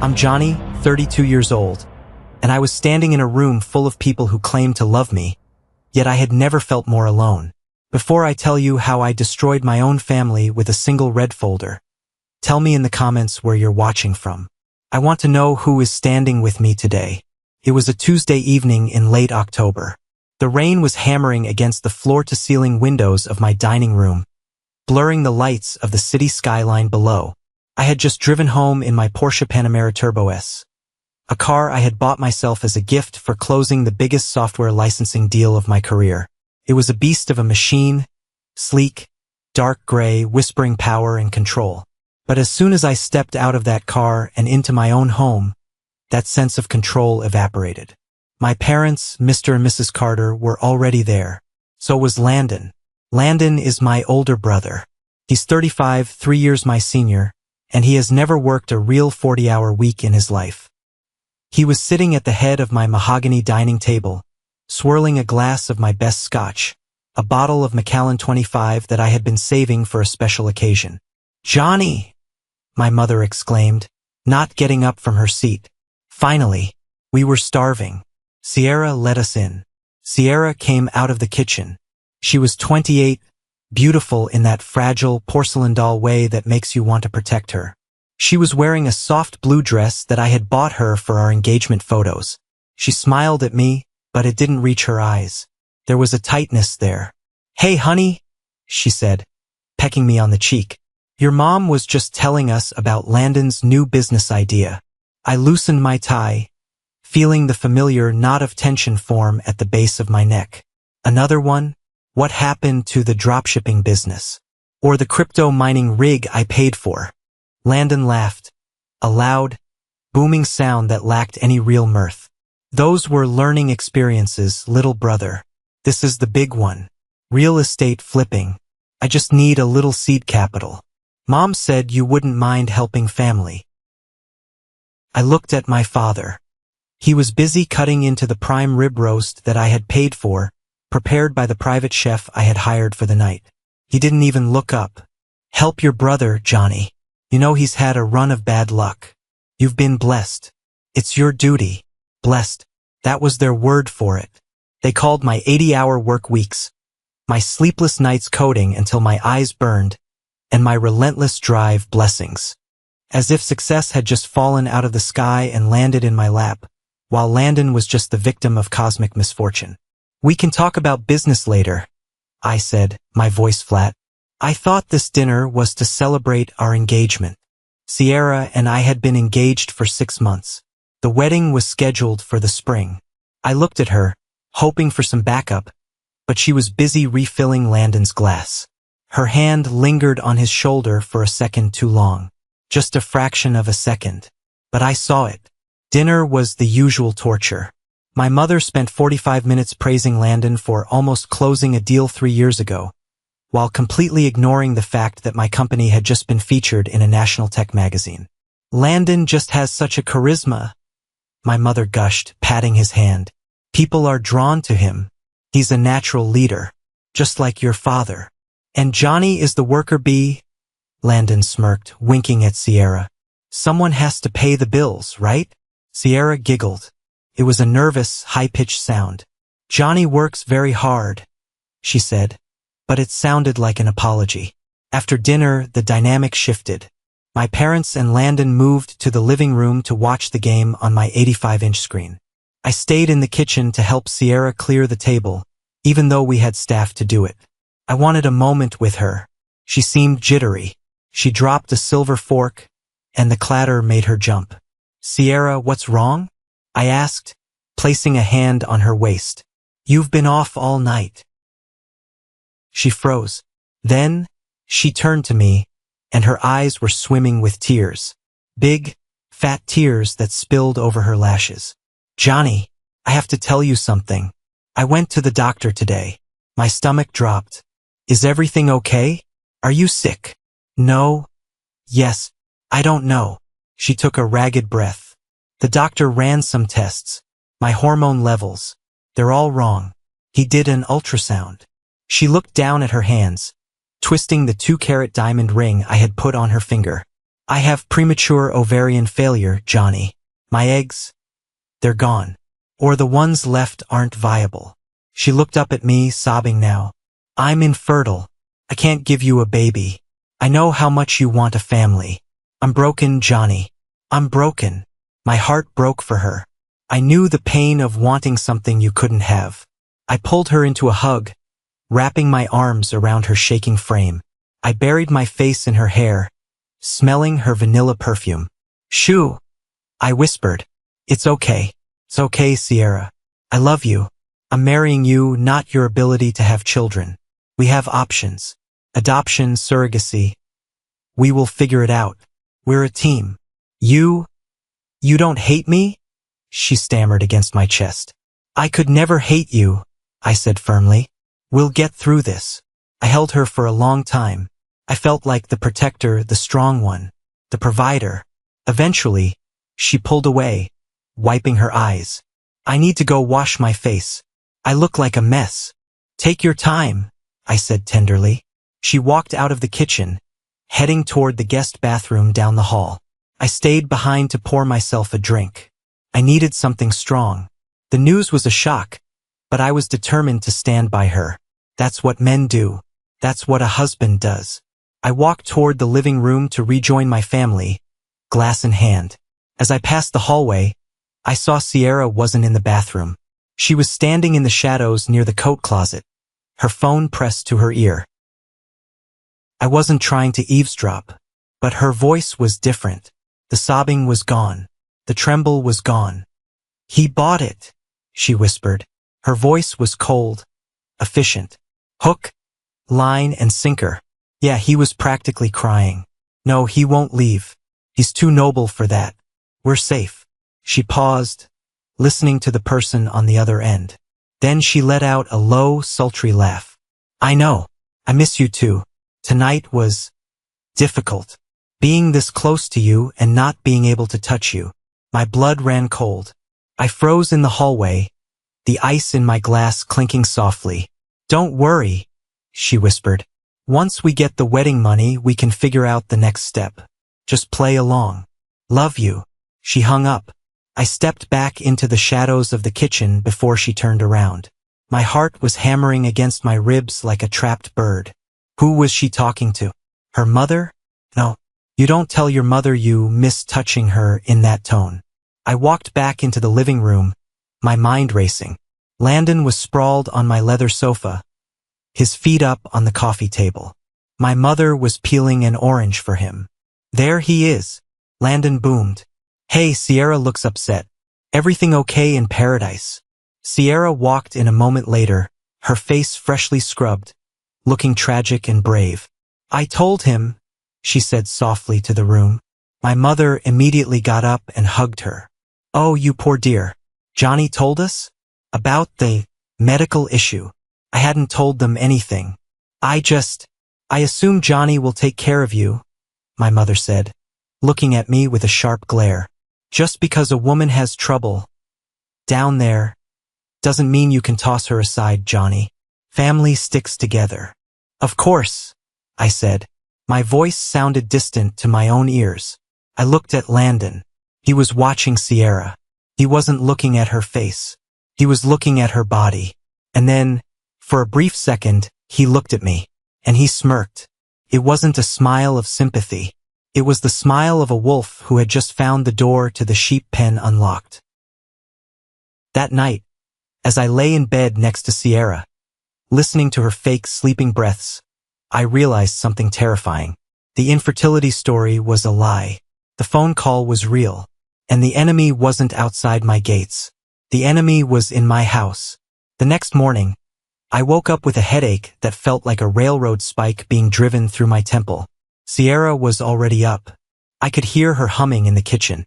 I'm Johnny, 32 years old, and I was standing in a room full of people who claimed to love me, yet I had never felt more alone. Before I tell you how I destroyed my own family with a single red folder, tell me in the comments where you're watching from. I want to know who is standing with me today. It was a Tuesday evening in late October. The rain was hammering against the floor-to-ceiling windows of my dining room, blurring the lights of the city skyline below. I had just driven home in my Porsche Panamera Turbo S, a car I had bought myself as a gift for closing the biggest software licensing deal of my career. It was a beast of a machine, sleek, dark gray, whispering power and control. But as soon as I stepped out of that car and into my own home, that sense of control evaporated. My parents, Mr. and Mrs. Carter, were already there. So was Landon. Landon is my older brother. He's 35, 3 years my senior, and he has never worked a real 40-hour week in his life. He was sitting at the head of my mahogany dining table, swirling a glass of my best scotch, a bottle of Macallan 25 that I had been saving for a special occasion. "Johnny!" my mother exclaimed, not getting up from her seat. Finally, we were starving. Sierra let us in. Sierra came out of the kitchen. She was 28, beautiful in that fragile porcelain doll way that makes you want to protect her. She was wearing a soft blue dress that I had bought her for our engagement photos. She smiled at me, but it didn't reach her eyes. There was a tightness there. "Hey, honey," she said, pecking me on the cheek. "Your mom was just telling us about Landon's new business idea." I loosened my tie, feeling the familiar knot of tension form at the base of my neck. Another one? What happened to the dropshipping business? Or the crypto mining rig I paid for? Landon laughed, a loud, booming sound that lacked any real mirth. "Those were learning experiences, little brother. This is the big one. Real estate flipping. I just need a little seed capital. Mom said you wouldn't mind helping family." I looked at my father. He was busy cutting into the prime rib roast that I had paid for, prepared by the private chef I had hired for the night. He didn't even look up. "Help your brother, Johnny. You know he's had a run of bad luck. You've been blessed. It's your duty." Blessed. That was their word for it. They called my 80-hour work weeks, my sleepless nights coding until my eyes burned, and my relentless drive blessings. As if success had just fallen out of the sky and landed in my lap, while Landon was just the victim of cosmic misfortune. "We can talk about business later," I said, my voice flat. "I thought this dinner was to celebrate our engagement. Sierra and I had been engaged for 6 months. The wedding was scheduled for the spring." I looked at her, hoping for some backup, but she was busy refilling Landon's glass. Her hand lingered on his shoulder for a second too long. Just a fraction of a second. But I saw it. Dinner was the usual torture. My mother spent 45 minutes praising Landon for almost closing a deal 3 years ago, while completely ignoring the fact that my company had just been featured in a national tech magazine. "Landon just has such a charisma," my mother gushed, patting his hand. "People are drawn to him. He's a natural leader, just like your father. And Johnny is the worker bee," Landon smirked, winking at Sierra. "Someone has to pay the bills, right?" Sierra giggled. It was a nervous, high-pitched sound. "Johnny works very hard," she said, but it sounded like an apology. After dinner, the dynamic shifted. My parents and Landon moved to the living room to watch the game on my 85-inch screen. I stayed in the kitchen to help Sierra clear the table, even though we had staff to do it. I wanted a moment with her. She seemed jittery. She dropped a silver fork, and the clatter made her jump. "Sierra, what's wrong?" I asked, placing a hand on her waist. "You've been off all night." She froze. Then, she turned to me, and her eyes were swimming with tears. Big, fat tears that spilled over her lashes. "Johnny, I have to tell you something. I went to the doctor today. My stomach dropped. Is everything okay? Are you sick?" "No. Yes. I don't know." She took a ragged breath. "The doctor ran some tests. My hormone levels. They're all wrong. He did an ultrasound." She looked down at her hands, twisting the 2-carat diamond ring I had put on her finger. I have premature ovarian failure, Johnny. My eggs, they're gone. Or the ones left aren't viable. She looked up at me, sobbing now. I'm infertile. I can't give you a baby. I know how much you want a family. I'm broken, Johnny. I'm broken. My heart broke for her. I knew the pain of wanting something you couldn't have. I pulled her into a hug, wrapping my arms around her shaking frame. I buried my face in her hair, smelling her vanilla perfume. Shoo! I whispered. It's okay. It's okay, Sierra. I love you. I'm marrying you, not your ability to have children. We have options. Adoption, surrogacy. We will figure it out. We're a team. You don't hate me? She stammered against my chest. I could never hate you, I said firmly. We'll get through this. I held her for a long time. I felt like the protector, the strong one, the provider. Eventually, she pulled away, wiping her eyes. I need to go wash my face. I look like a mess. Take your time, I said tenderly. She walked out of the kitchen, heading toward the guest bathroom down the hall. I stayed behind to pour myself a drink. I needed something strong. The news was a shock, but I was determined to stand by her. That's what men do. That's what a husband does. I walked toward the living room to rejoin my family, glass in hand. As I passed the hallway, I saw Sierra wasn't in the bathroom. She was standing in the shadows near the coat closet, her phone pressed to her ear. I wasn't trying to eavesdrop, but her voice was different. The sobbing was gone. The tremble was gone. He bought it, she whispered. Her voice was cold, efficient. Hook, line, and sinker. Yeah, he was practically crying. No, he won't leave. He's too noble for that. We're safe. She paused, listening to the person on the other end. Then she let out a low, sultry laugh. I know. I miss you too. Tonight was difficult. Being this close to you and not being able to touch you. My blood ran cold. I froze in the hallway, the ice in my glass clinking softly. Don't worry, she whispered. Once we get the wedding money, we can figure out the next step. Just play along. Love you. She hung up. I stepped back into the shadows of the kitchen before she turned around. My heart was hammering against my ribs like a trapped bird. Who was she talking to? Her mother? No. You don't tell your mother you miss touching her in that tone. I walked back into the living room, my mind racing. Landon was sprawled on my leather sofa, his feet up on the coffee table. My mother was peeling an orange for him. There he is. Landon boomed. Hey, Sierra looks upset. Everything okay in paradise? Sierra walked in a moment later, her face freshly scrubbed, looking tragic and brave. I told him, she said softly to the room. My mother immediately got up and hugged her. Oh, you poor dear. Johnny told us? About the medical issue. I hadn't told them anything. I assume Johnny will take care of you, my mother said, looking at me with a sharp glare. Just because a woman has trouble down there doesn't mean you can toss her aside, Johnny. Family sticks together. Of course, I said. My voice sounded distant to my own ears. I looked at Landon. He was watching Sierra. He wasn't looking at her face. He was looking at her body. And then, for a brief second, he looked at me. And he smirked. It wasn't a smile of sympathy. It was the smile of a wolf who had just found the door to the sheep pen unlocked. That night, as I lay in bed next to Sierra, listening to her fake sleeping breaths, I realized something terrifying. The infertility story was a lie. The phone call was real. And the enemy wasn't outside my gates. The enemy was in my house. The next morning, I woke up with a headache that felt like a railroad spike being driven through my temple. Sierra was already up. I could hear her humming in the kitchen.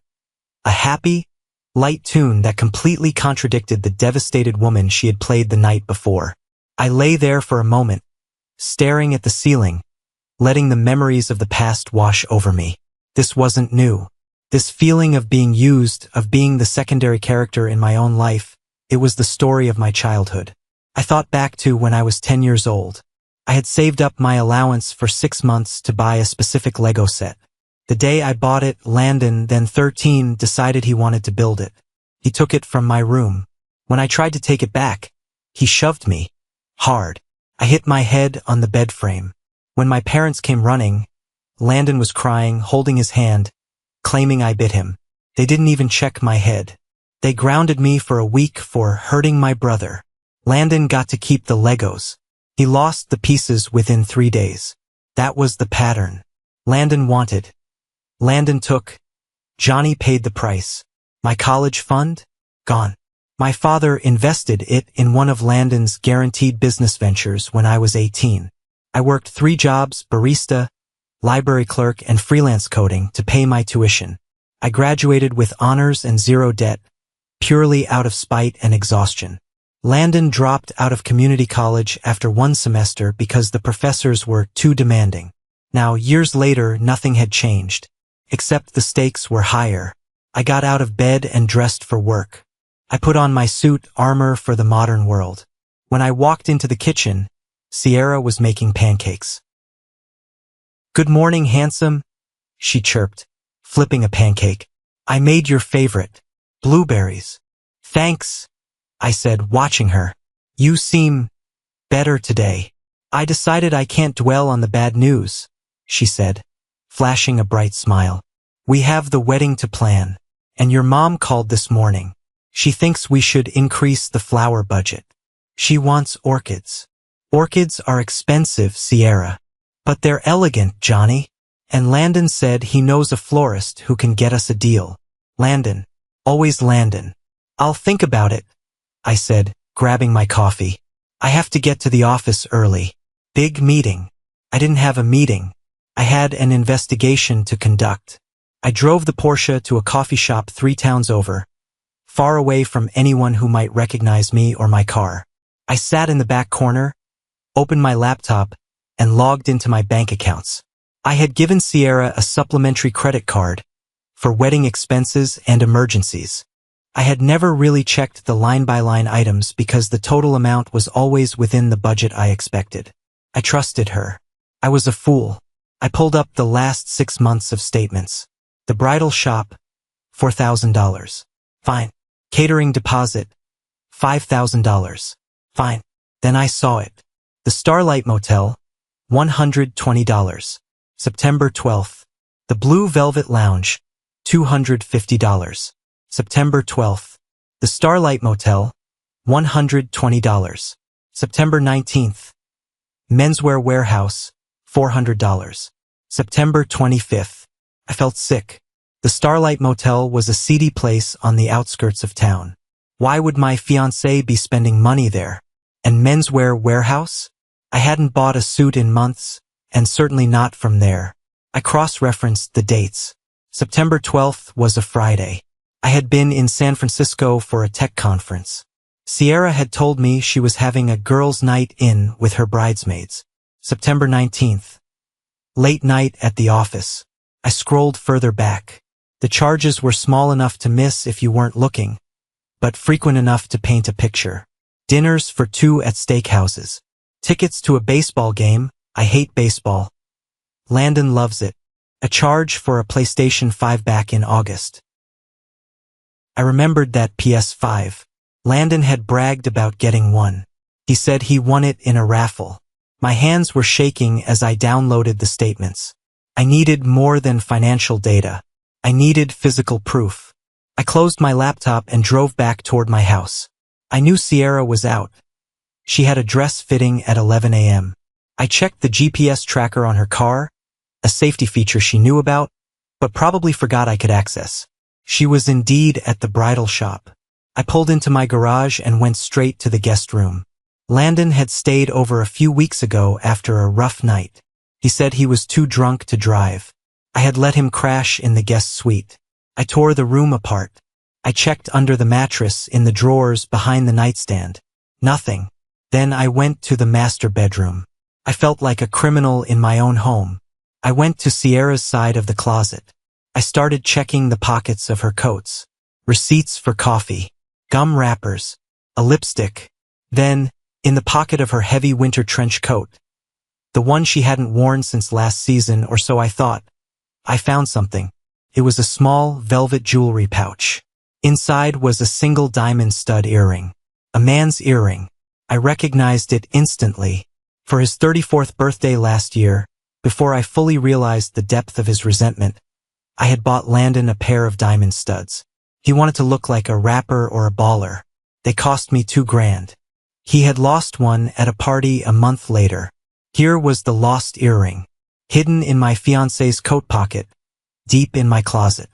A happy, light tune that completely contradicted the devastated woman she had played the night before. I lay there for a moment, staring at the ceiling, letting the memories of the past wash over me. This wasn't new. This feeling of being used, of being the secondary character in my own life, it was the story of my childhood. I thought back to when I was 10 years old. I had saved up my allowance for 6 months to buy a specific Lego set. The day I bought it, Landon, then 13, decided he wanted to build it. He took it from my room. When I tried to take it back, he shoved me. Hard. I hit my head on the bed frame. When my parents came running, Landon was crying, holding his hand, claiming I bit him. They didn't even check my head. They grounded me for a week for hurting my brother. Landon got to keep the Legos. He lost the pieces within 3 days. That was the pattern. Landon wanted. Landon took. Johnny paid the price. My college fund? Gone. My father invested it in one of Landon's guaranteed business ventures when I was 18. I worked 3 jobs, barista, library clerk, and freelance coding to pay my tuition. I graduated with honors and 0 debt, purely out of spite and exhaustion. Landon dropped out of community college after 1 semester because the professors were too demanding. Now, years later, nothing had changed, except the stakes were higher. I got out of bed and dressed for work. I put on my suit, armor for the modern world. When I walked into the kitchen, Sierra was making pancakes. "Good morning, handsome," she chirped, flipping a pancake. "I made your favorite, blueberries." "Thanks," I said, watching her. "You seem better today." "I decided I can't dwell on the bad news," she said, flashing a bright smile. "We have the wedding to plan, and your mom called this morning. She thinks we should increase the flower budget. She wants orchids." "Orchids are expensive, Sierra. But they're elegant, Johnny. And Landon said he knows a florist who can get us a deal." Landon. Always Landon. "I'll think about it," I said, grabbing my coffee. "I have to get to the office early." "Big meeting." I didn't have a meeting. I had an investigation to conduct. I drove the Porsche to a coffee shop 3 towns over, far away from anyone who might recognize me or my car. I sat in the back corner, opened my laptop, and logged into my bank accounts. I had given Sierra a supplementary credit card for wedding expenses and emergencies. I had never really checked the line-by-line items because the total amount was always within the budget I expected. I trusted her. I was a fool. I pulled up the last 6 months of statements. The bridal shop, $4,000. Fine. Catering deposit, $5,000. Fine. Then I saw it. The Starlight Motel, $120. September 12th. The Blue Velvet Lounge, $250. September 12th. The Starlight Motel, $120. September 19th. Menswear Warehouse, $400. September 25th. I felt sick. The Starlight Motel was a seedy place on the outskirts of town. Why would my fiancé be spending money there? And Menswear Warehouse? I hadn't bought a suit in months, and certainly not from there. I cross-referenced the dates. September 12th was a Friday. I had been in San Francisco for a tech conference. Sierra had told me she was having a girls' night in with her bridesmaids. September 19th. Late night at the office. I scrolled further back. The charges were small enough to miss if you weren't looking, but frequent enough to paint a picture. Dinners for 2 at steakhouses. Tickets to a baseball game. I hate baseball. Landon loves it. A charge for a PlayStation 5 back in August. I remembered that PS5. Landon had bragged about getting one. He said he won it in a raffle. My hands were shaking as I downloaded the statements. I needed more than financial data. I needed physical proof. I closed my laptop and drove back toward my house. I knew Sierra was out. She had a dress fitting at 11 a.m. I checked the GPS tracker on her car, a safety feature she knew about, but probably forgot I could access. She was indeed at the bridal shop. I pulled into my garage and went straight to the guest room. Landon had stayed over a few weeks ago after a rough night. He said he was too drunk to drive. I had let him crash in the guest suite. I tore the room apart. I checked under the mattress, in the drawers behind the nightstand. Nothing. Then I went to the master bedroom. I felt like a criminal in my own home. I went to Sierra's side of the closet. I started checking the pockets of her coats. Receipts for coffee. Gum wrappers. A lipstick. Then, in the pocket of her heavy winter trench coat, the one she hadn't worn since last season, or so I thought, I found something. It was a small, velvet jewelry pouch. Inside was a single diamond stud earring. A man's earring. I recognized it instantly. For his 34th birthday last year, before I fully realized the depth of his resentment, I had bought Landon a pair of diamond studs. He wanted to look like a rapper or a baller. They cost me $2,000. He had lost one at a party a month later. Here was the lost earring, hidden in my fiancé's coat pocket, deep in my closet.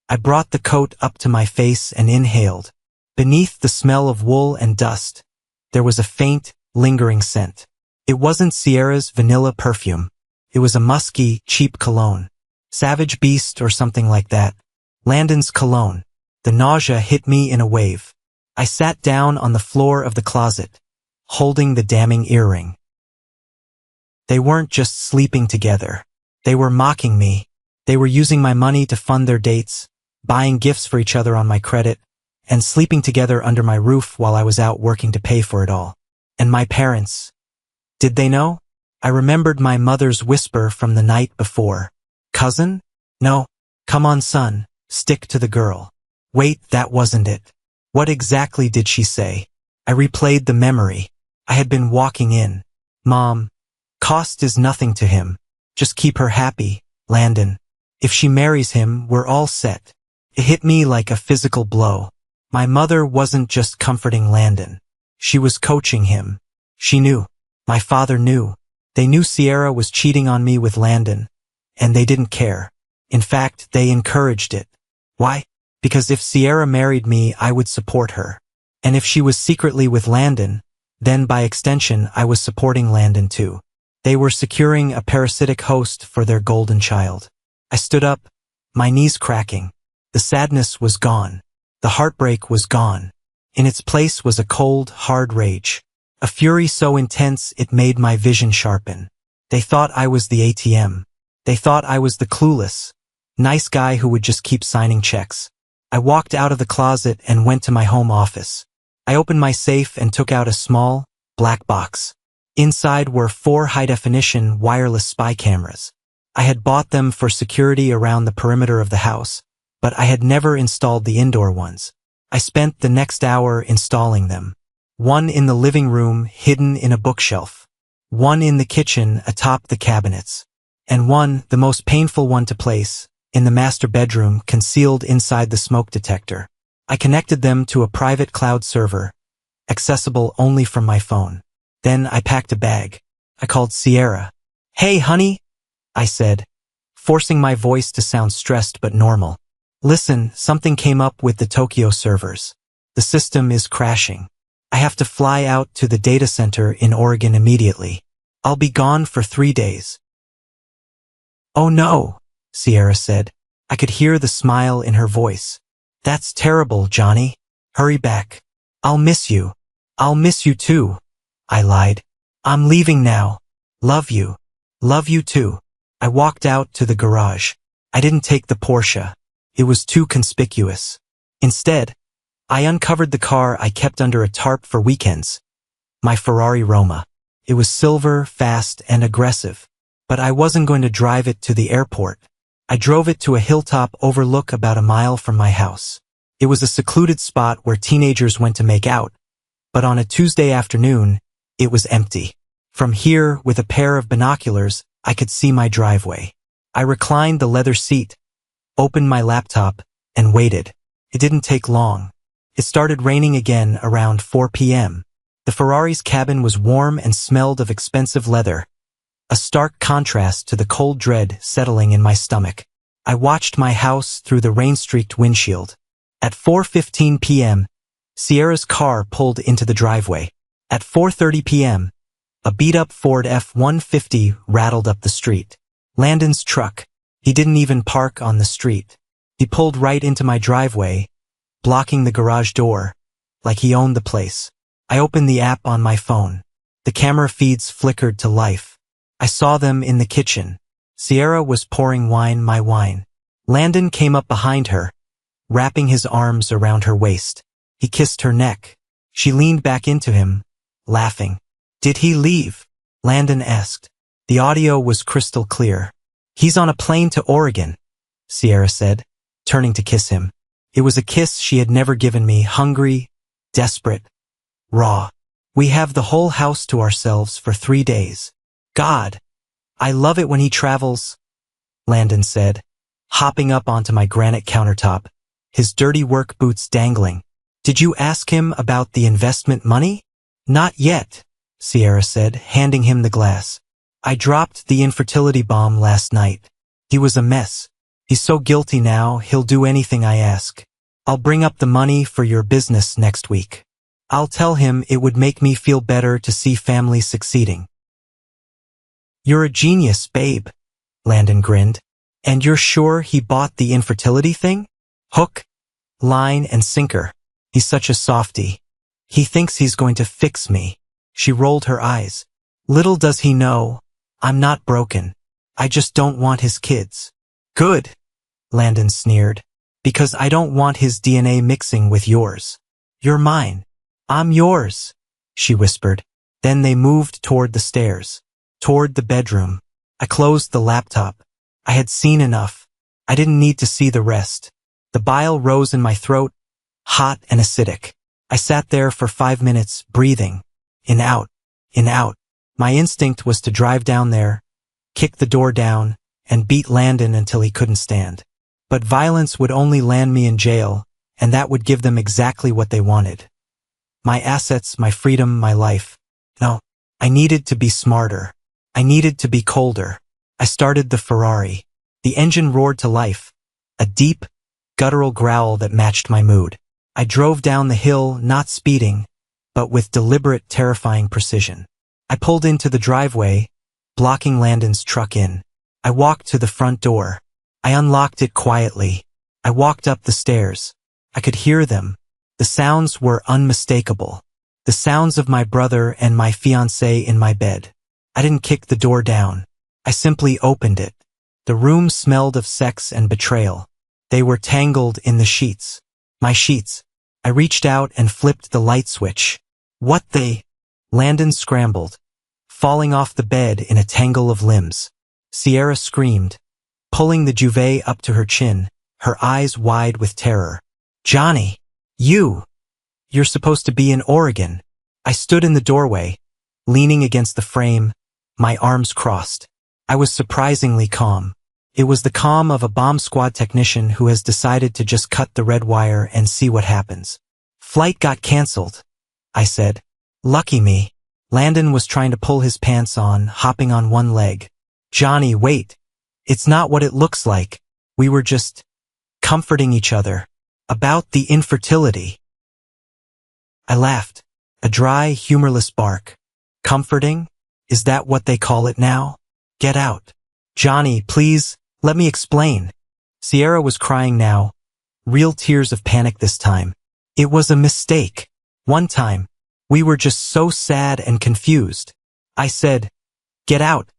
I brought the coat up to my face and inhaled. Beneath the smell of wool and dust, there was a faint, lingering scent. It wasn't Sierra's vanilla perfume. It was a musky, cheap cologne. Savage Beast or something like that. Landon's cologne. The nausea hit me in a wave. I sat down on the floor of the closet, holding the damning earring. They weren't just sleeping together. They were mocking me. They were using my money to fund their dates, buying gifts for each other on my credit, and sleeping together under my roof while I was out working to pay for it all. And my parents. Did they know? I remembered my mother's whisper from the night before. Cousin? No. Come on, son. Stick to the girl. Wait, that wasn't it. What exactly did she say? I replayed the memory. I had been walking in. Mom. Cost is nothing to him. Just keep her happy, Landon. If she marries him, we're all set. It hit me like a physical blow. My mother wasn't just comforting Landon. She was coaching him. She knew. My father knew. They knew Sierra was cheating on me with Landon, and they didn't care. In fact, they encouraged it. Why? Because if Sierra married me, I would support her. And if she was secretly with Landon, then by extension, I was supporting Landon too. They were securing a parasitic host for their golden child. I stood up, my knees cracking. The sadness was gone. The heartbreak was gone. In its place was a cold, hard rage. A fury so intense it made my vision sharpen. They thought I was the ATM. They thought I was the clueless, nice guy who would just keep signing checks. I walked out of the closet and went to my home office. I opened my safe and took out a small, black box. Inside were 4 high-definition wireless spy cameras. I had bought them for security around the perimeter of the house, but I had never installed the indoor ones. I spent the next hour installing them. One in the living room, hidden in a bookshelf. One in the kitchen, atop the cabinets. And one, the most painful one to place, in the master bedroom, concealed inside the smoke detector. I connected them to a private cloud server, accessible only from my phone. Then I packed a bag. I called Sierra. Hey, honey, I said, forcing my voice to sound stressed but normal. Listen, something came up with the Tokyo servers. The system is crashing. I have to fly out to the data center in Oregon immediately. I'll be gone for 3 days. Oh no, Sierra said. I could hear the smile in her voice. That's terrible, Johnny. Hurry back. I'll miss you. I'll miss you too. I lied. I'm leaving now. Love you. Love you too. I walked out to the garage. I didn't take the Porsche. It was too conspicuous. Instead, I uncovered the car I kept under a tarp for weekends. My Ferrari Roma. It was silver, fast, and aggressive. But I wasn't going to drive it to the airport. I drove it to a hilltop overlook about a mile from my house. It was a secluded spot where teenagers went to make out, but on a Tuesday afternoon, it was empty. From here, with a pair of binoculars, I could see my driveway. I reclined the leather seat, opened my laptop, and waited. It didn't take long. It started raining again around 4 p.m. The Ferrari's cabin was warm and smelled of expensive leather, a stark contrast to the cold dread settling in my stomach. I watched my house through the rain-streaked windshield. At 4:15 p.m., Sierra's car pulled into the driveway. At 4:30 p.m., a beat-up Ford F-150 rattled up the street. Landon's truck. He didn't even park on the street. He pulled right into my driveway, blocking the garage door, like he owned the place. I opened the app on my phone. The camera feeds flickered to life. I saw them in the kitchen. Sierra was pouring my wine. Landon came up behind her, wrapping his arms around her waist. He kissed her neck. She leaned back into him, laughing. Did he leave? Landon asked. The audio was crystal clear. He's on a plane to Oregon. Sierra said, turning to kiss him. It was a kiss she had never given me, hungry, desperate, raw. We have the whole house to ourselves for 3 days. God, I love it when he travels, Landon said, hopping up onto my granite countertop, his dirty work boots dangling. Did you ask him about the investment money? Not yet, Sierra said, handing him the glass. I dropped the infertility bomb last night. He was a mess. He's so guilty now, he'll do anything I ask. I'll bring up the money for your business next week. I'll tell him it would make me feel better to see family succeeding. You're a genius, babe, Landon grinned. And you're sure he bought the infertility thing? Hook, line, and sinker. He's such a softie. He thinks he's going to fix me. She rolled her eyes. Little does he know, I'm not broken. I just don't want his kids. Good, Landon sneered. Because I don't want his DNA mixing with yours. You're mine. I'm yours, she whispered. Then they moved toward the stairs, toward the bedroom. I closed the laptop. I had seen enough. I didn't need to see the rest. The bile rose in my throat, hot and acidic. I sat there for 5 minutes, breathing. In, out. In, out. My instinct was to drive down there, kick the door down, and beat Landon until he couldn't stand. But violence would only land me in jail, and that would give them exactly what they wanted. My assets, my freedom, my life. No, I needed to be smarter. I needed to be colder. I started the Ferrari. The engine roared to life, a deep, guttural growl that matched my mood. I drove down the hill, not speeding, but with deliberate, terrifying precision. I pulled into the driveway, blocking Landon's truck in. I walked to the front door. I unlocked it quietly. I walked up the stairs. I could hear them. The sounds were unmistakable. The sounds of my brother and my fiancée in my bed. I didn't kick the door down. I simply opened it. The room smelled of sex and betrayal. They were tangled in the sheets. My sheets. I reached out and flipped the light switch. What the? Landon scrambled, falling off the bed in a tangle of limbs. Sierra screamed, pulling the duvet up to her chin, her eyes wide with terror. Johnny, you're supposed to be in Oregon. I stood in the doorway, leaning against the frame, my arms crossed. I was surprisingly calm. It was the calm of a bomb squad technician who has decided to just cut the red wire and see what happens. Flight got canceled, I said. Lucky me. Landon was trying to pull his pants on, hopping on one leg. Johnny, wait. It's not what it looks like. We were just comforting each other about the infertility. I laughed. A dry, humorless bark. Comforting? Is that what they call it now? Get out. Johnny, please, let me explain. Sierra was crying now. Real tears of panic this time. It was a mistake. One time. We were just so sad and confused. I said, get out.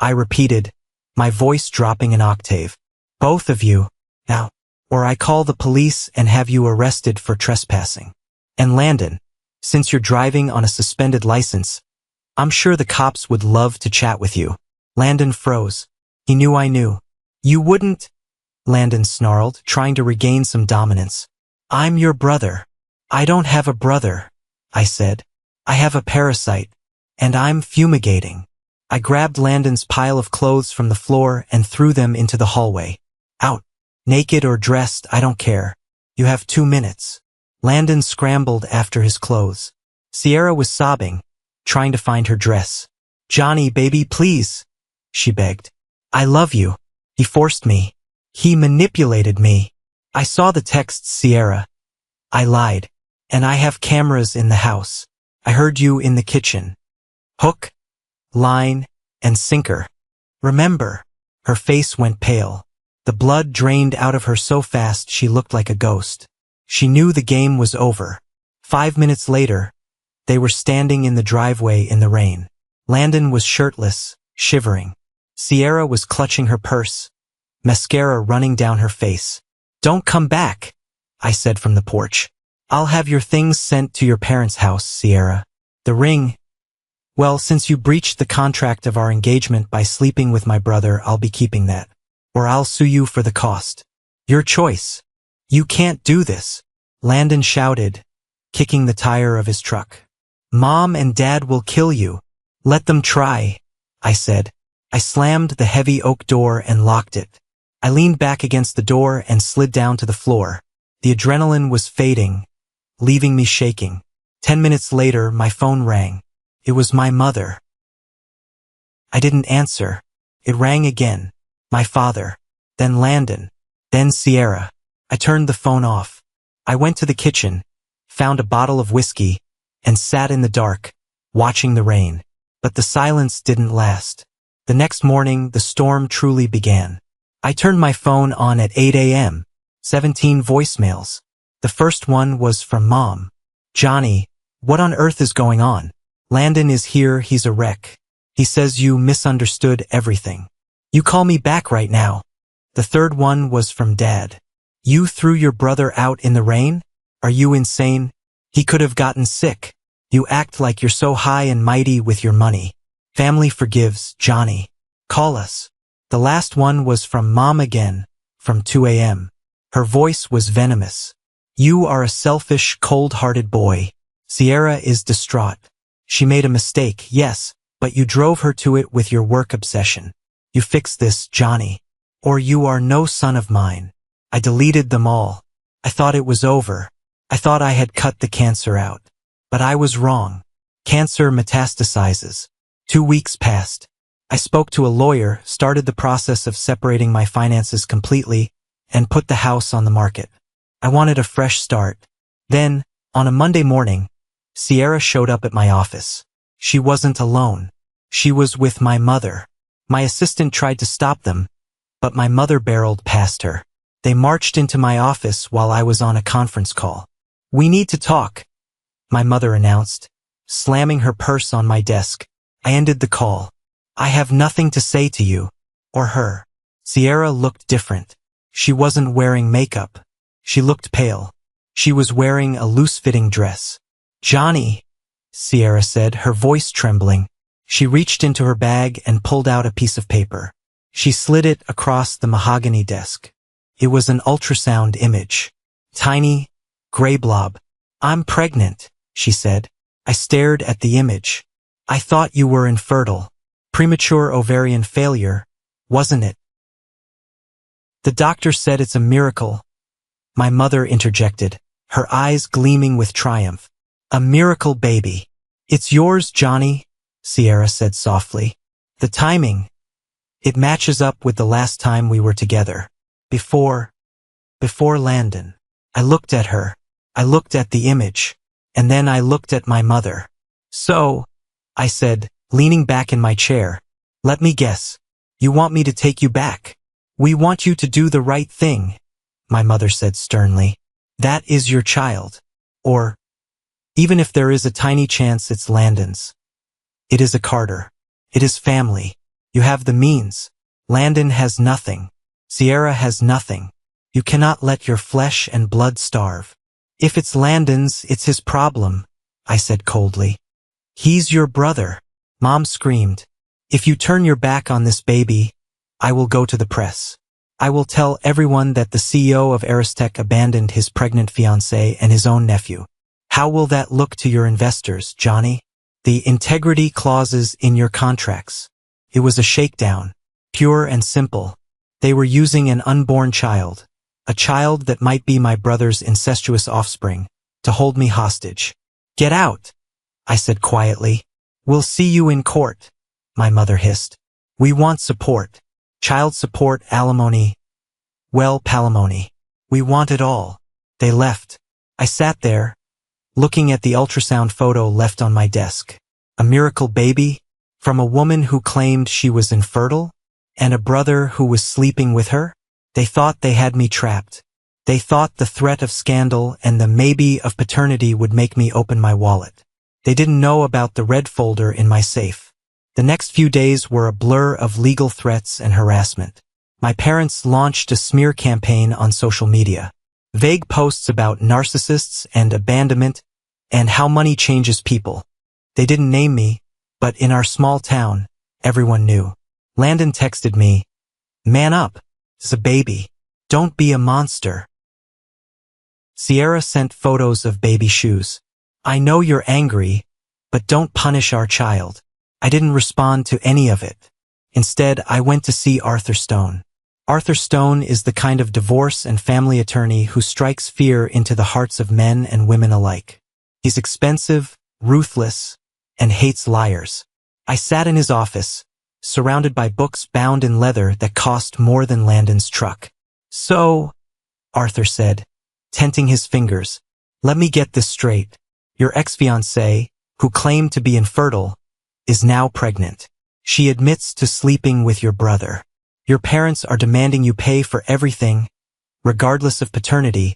I repeated, my voice dropping an octave. Both of you, now, or I call the police and have you arrested for trespassing. And Landon, since you're driving on a suspended license, I'm sure the cops would love to chat with you. Landon froze. He knew I knew. You wouldn't, Landon snarled, trying to regain some dominance. I'm your brother. I don't have a brother, I said. I have a parasite, and I'm fumigating. I grabbed Landon's pile of clothes from the floor and threw them into the hallway. Out. Naked or dressed, I don't care. You have 2 minutes. Landon scrambled after his clothes. Sierra was sobbing, trying to find her dress. Johnny, baby, please, she begged. I love you. He forced me. He manipulated me. I saw the texts, Sierra. I lied. And I have cameras in the house. I heard you in the kitchen. Hook, line, and sinker. Remember? Her face went pale. The blood drained out of her so fast she looked like a ghost. She knew the game was over. 5 minutes later, they were standing in the driveway in the rain. Landon was shirtless, shivering. Sierra was clutching her purse, mascara running down her face. Don't come back, I said from the porch. I'll have your things sent to your parents' house, Sierra. The ring. Well, since you breached the contract of our engagement by sleeping with my brother, I'll be keeping that. or I'll sue you for the cost. Your choice. You can't do this, Landon shouted, kicking the tire of his truck. Mom and Dad will kill you. Let them try, I said. I slammed the heavy oak door and locked it. I leaned back against the door and slid down to the floor. The adrenaline was fading, leaving me shaking. 10 minutes later, my phone rang. It was my mother. I didn't answer. It rang again. My father. Then Landon. Then Sierra. I turned the phone off. I went to the kitchen, found a bottle of whiskey, and sat in the dark, watching the rain. But the silence didn't last. The next morning, the storm truly began. I turned my phone on at 8 a.m. 17 voicemails. The first one was from Mom. Johnny, what on earth is going on? Landon is here, he's a wreck. He says you misunderstood everything. You call me back right now. The third one was from Dad. You threw your brother out in the rain? Are you insane? He could have gotten sick. You act like you're so high and mighty with your money. Family forgives, Johnny. Call us. The last one was from Mom again, from 2 a.m. Her voice was venomous. You are a selfish, cold-hearted boy. Sierra is distraught. She made a mistake, yes, but you drove her to it with your work obsession. You fix this, Johnny, or you are no son of mine. I deleted them all. I thought it was over. I thought I had cut the cancer out. But I was wrong. Cancer metastasizes. 2 weeks passed. I spoke to a lawyer, started the process of separating my finances completely, and put the house on the market. I wanted a fresh start. Then, on a Monday morning, Sierra showed up at my office. She wasn't alone. She was with my mother. My assistant tried to stop them, but my mother barreled past her. They marched into my office while I was on a conference call. We need to talk, my mother announced, slamming her purse on my desk. I ended the call. I have nothing to say to you, or her. Sierra looked different. She wasn't wearing makeup. She looked pale. She was wearing a loose-fitting dress. Johnny, Sierra said, her voice trembling. She reached into her bag and pulled out a piece of paper. She slid it across the mahogany desk. It was an ultrasound image. Tiny, gray blob. I'm pregnant, she said. I stared at the image. I thought you were infertile. Premature ovarian failure, wasn't it? The doctor said it's a miracle. My mother interjected, her eyes gleaming with triumph. A miracle baby. It's yours, Johnny, Sierra said softly. The timing. It matches up with the last time we were together. Before Landon. I looked at her. I looked at the image. And then I looked at my mother. So, I said, leaning back in my chair. Let me guess. You want me to take you back? We want you to do the right thing, my mother said sternly. That is your child. Or, even if there is a tiny chance it's Landon's. It is a Carter. It is family. You have the means. Landon has nothing. Sierra has nothing. You cannot let your flesh and blood starve. If it's Landon's, it's his problem, I said coldly. He's your brother, Mom screamed. If you turn your back on this baby, I will go to the press. I will tell everyone that the CEO of Aristech abandoned his pregnant fiancée and his own nephew. How will that look to your investors, Johnny? The integrity clauses in your contracts. It was a shakedown, pure and simple. They were using an unborn child, a child that might be my brother's incestuous offspring, to hold me hostage. Get out, I said quietly. We'll see you in court, my mother hissed. We want support. Child support, alimony. Well, palimony. We want it all. They left. I sat there, looking at the ultrasound photo left on my desk. A miracle baby? From a woman who claimed she was infertile? And a brother who was sleeping with her? They thought they had me trapped. They thought the threat of scandal and the maybe of paternity would make me open my wallet. They didn't know about the red folder in my safe. The next few days were a blur of legal threats and harassment. My parents launched a smear campaign on social media. Vague posts about narcissists and abandonment and how money changes people. They didn't name me, but in our small town, everyone knew. Landon texted me, "Man up. It's a baby. Don't be a monster. Sierra sent photos of baby shoes. I know you're angry, but don't punish our child. I didn't respond to any of it. Instead, I went to see Arthur Stone. Arthur Stone is the kind of divorce and family attorney who strikes fear into the hearts of men and women alike. He's expensive, ruthless, and hates liars. I sat in his office, surrounded by books bound in leather that cost more than Landon's truck. So, Arthur said, tenting his fingers, let me get this straight. Your ex-fiancée, who claimed to be infertile, is now pregnant. She admits to sleeping with your brother. Your parents are demanding you pay for everything, regardless of paternity,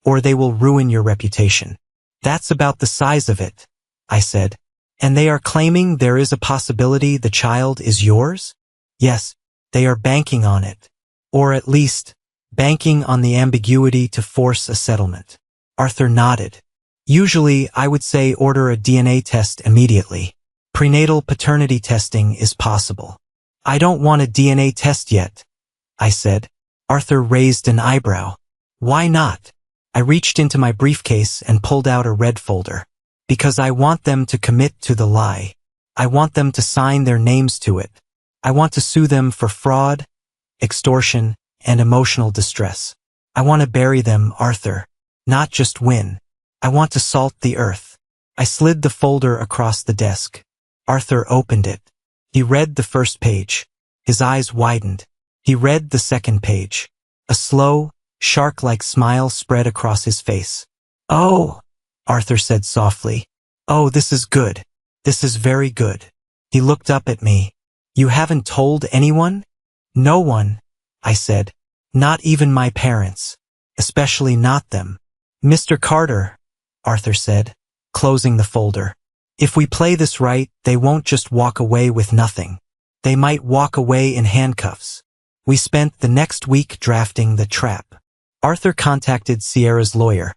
or they will ruin your reputation. That's about the size of it, I said. And they are claiming there is a possibility the child is yours? Yes, they are banking on it. Or at least, banking on the ambiguity to force a settlement. Arthur nodded. Usually, I would say order a DNA test immediately. Prenatal paternity testing is possible. I don't want a DNA test yet, I said. Arthur raised an eyebrow. Why not? I reached into my briefcase and pulled out a red folder. Because I want them to commit to the lie. I want them to sign their names to it. I want to sue them for fraud, extortion, and emotional distress. I want to bury them, Arthur, not just win. I want to salt the earth. I slid the folder across the desk. Arthur opened it. He read the first page. His eyes widened. He read the second page. A slow, shark-like smile spread across his face. Oh, Arthur said softly. Oh, this is good. This is very good. He looked up at me. You haven't told anyone? No one, I said. Not even my parents. Especially not them. Mr. Carter, Arthur said, closing the folder. If we play this right, they won't just walk away with nothing. They might walk away in handcuffs. We spent the next week drafting the trap. Arthur contacted Sierra's lawyer,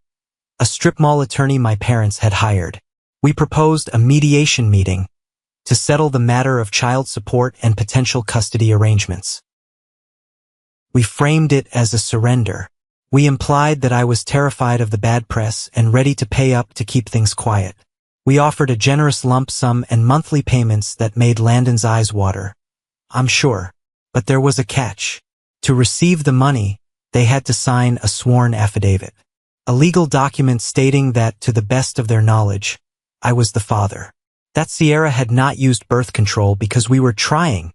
a strip mall attorney my parents had hired. We proposed a mediation meeting to settle the matter of child support and potential custody arrangements. We framed it as a surrender. We implied that I was terrified of the bad press and ready to pay up to keep things quiet. We offered a generous lump sum and monthly payments that made Landon's eyes water. I'm sure. But there was a catch. To receive the money, they had to sign a sworn affidavit. A legal document stating that, to the best of their knowledge, I was the father. That Sierra had not used birth control because we were trying.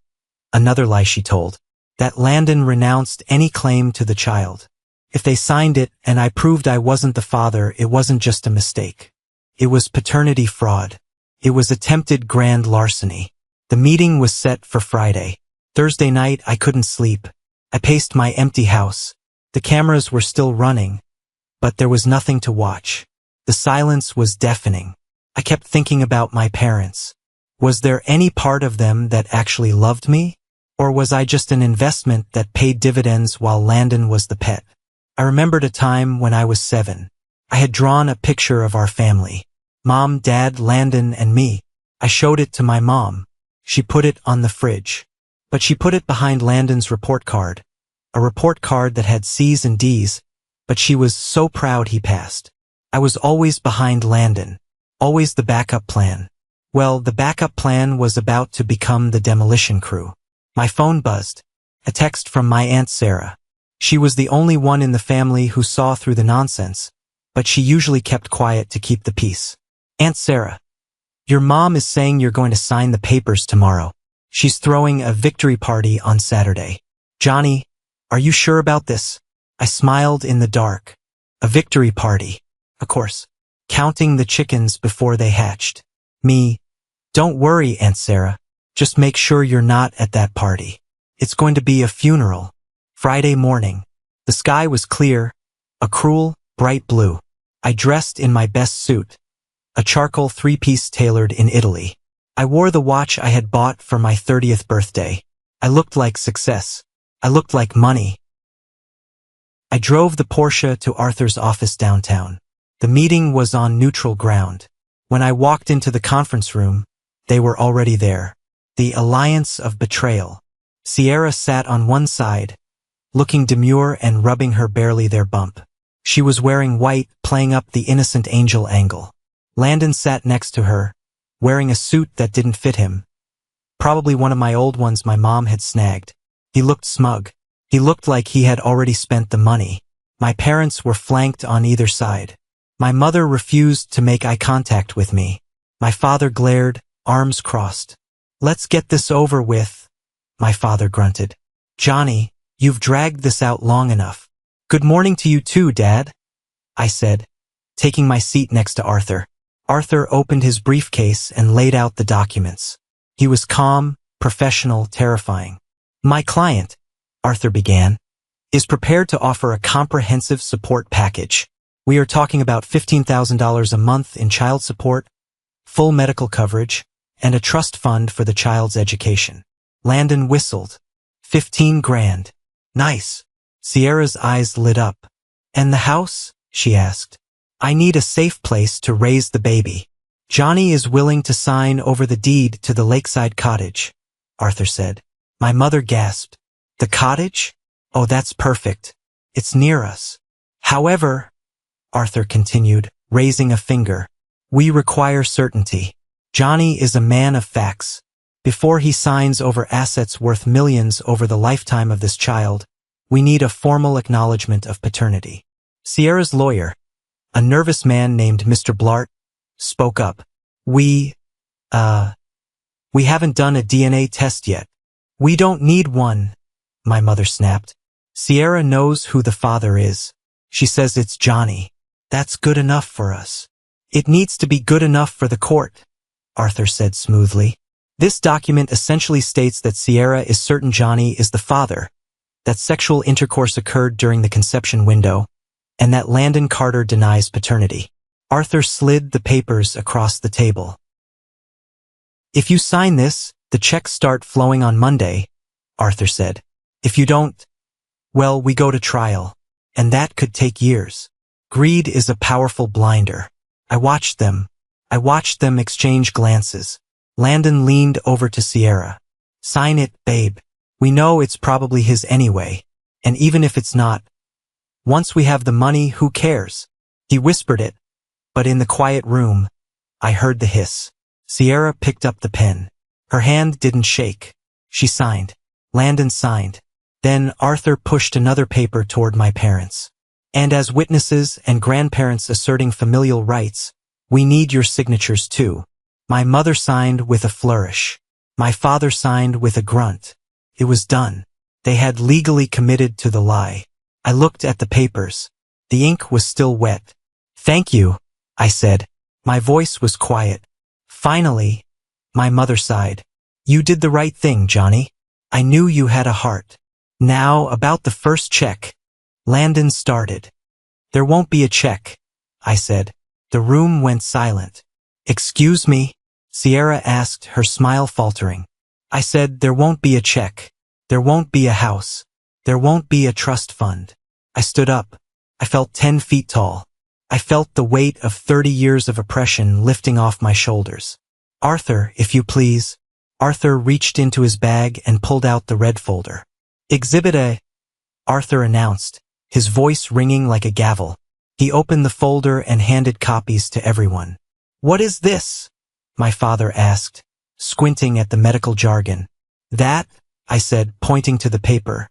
Another lie she told. That Landon renounced any claim to the child. If they signed it and I proved I wasn't the father, it wasn't just a mistake. It was paternity fraud. It was attempted grand larceny. The meeting was set for Friday. Thursday night, I couldn't sleep. I paced my empty house. The cameras were still running, but there was nothing to watch. The silence was deafening. I kept thinking about my parents. Was there any part of them that actually loved me? Or was I just an investment that paid dividends while Landon was the pet? I remembered a time when I was 7. I had drawn a picture of our family. Mom, Dad, Landon, and me. I showed it to my mom. She put it on the fridge. But she put it behind Landon's report card. A report card that had C's and D's, but she was so proud he passed. I was always behind Landon. Always the backup plan. Well, the backup plan was about to become the demolition crew. My phone buzzed. A text from my Aunt Sarah. She was the only one in the family who saw through the nonsense, but she usually kept quiet to keep the peace. Aunt Sarah, your mom is saying you're going to sign the papers tomorrow. She's throwing a victory party on Saturday. Johnny, are you sure about this? I smiled in the dark. A victory party. Of course. Counting the chickens before they hatched. Me. Don't worry, Aunt Sarah. Just make sure you're not at that party. It's going to be a funeral. Friday morning. The sky was clear, a cruel, bright blue. I dressed in my best suit. A charcoal 3-piece tailored in Italy. I wore the watch I had bought for my 30th birthday. I looked like success. I looked like money. I drove the Porsche to Arthur's office downtown. The meeting was on neutral ground. When I walked into the conference room, they were already there. The alliance of betrayal. Sierra sat on one side, looking demure and rubbing her barely there bump. She was wearing white, playing up the innocent angel angle. Landon sat next to her, wearing a suit that didn't fit him. Probably one of my old ones my mom had snagged. He looked smug. He looked like he had already spent the money. My parents were flanked on either side. My mother refused to make eye contact with me. My father glared, arms crossed. "Let's get this over with," my father grunted. "Johnny, you've dragged this out long enough." "Good morning to you too, Dad," I said, taking my seat next to Arthur. Arthur opened his briefcase and laid out the documents. He was calm, professional, terrifying. "My client," Arthur began, "is prepared to offer a comprehensive support package. We are talking about $15,000 a month in child support, full medical coverage, and a trust fund for the child's education." Landon whistled. 15 grand. Nice. Sierra's eyes lit up. "And the house?" she asked. "I need a safe place to raise the baby." "Johnny is willing to sign over the deed to the lakeside cottage," Arthur said. My mother gasped. "The cottage? Oh, that's perfect. It's near us. However," Arthur continued, raising a finger, "we require certainty. Johnny is a man of facts. Before he signs over assets worth millions over the lifetime of this child, we need a formal acknowledgement of paternity." Sierra's lawyer, a nervous man named Mr. Blart, spoke up. We haven't done a DNA test yet." "We don't need one," my mother snapped. "Sierra knows who the father is. She says it's Johnny. That's good enough for us." "It needs to be good enough for the court," Arthur said smoothly. "This document essentially states that Sierra is certain Johnny is the father, that sexual intercourse occurred during the conception window, and that Landon Carter denies paternity." Arthur slid the papers across the table. "If you sign this, the checks start flowing on Monday," Arthur said. "If you don't, well, we go to trial, and that could take years." Greed is a powerful blinder. I watched them exchange glances. Landon leaned over to Sierra. "Sign it, babe. We know it's probably his anyway, and even if it's not, once we have the money, who cares?" He whispered it, but in the quiet room, I heard the hiss. Sierra picked up the pen. Her hand didn't shake. She signed. Landon signed. Then Arthur pushed another paper toward my parents. "And as witnesses and grandparents asserting familial rights, we need your signatures too." My mother signed with a flourish. My father signed with a grunt. It was done. They had legally committed to the lie. I looked at the papers. The ink was still wet. "Thank you," I said. My voice was quiet. "Finally," my mother sighed. "You did the right thing, Johnny. I knew you had a heart." "Now, about the first check," Landon started. "There won't be a check," I said. The room went silent. "Excuse me?" Sierra asked, her smile faltering. I said, "There won't be a check. There won't be a house. There won't be a trust fund." I stood up. I felt 10 feet tall. I felt the weight of 30 years of oppression lifting off my shoulders. "Arthur, if you please." Arthur reached into his bag and pulled out the red folder. "Exhibit A," Arthur announced, his voice ringing like a gavel. He opened the folder and handed copies to everyone. "What is this?" my father asked, squinting at the medical jargon. "That," I said, pointing to the paper,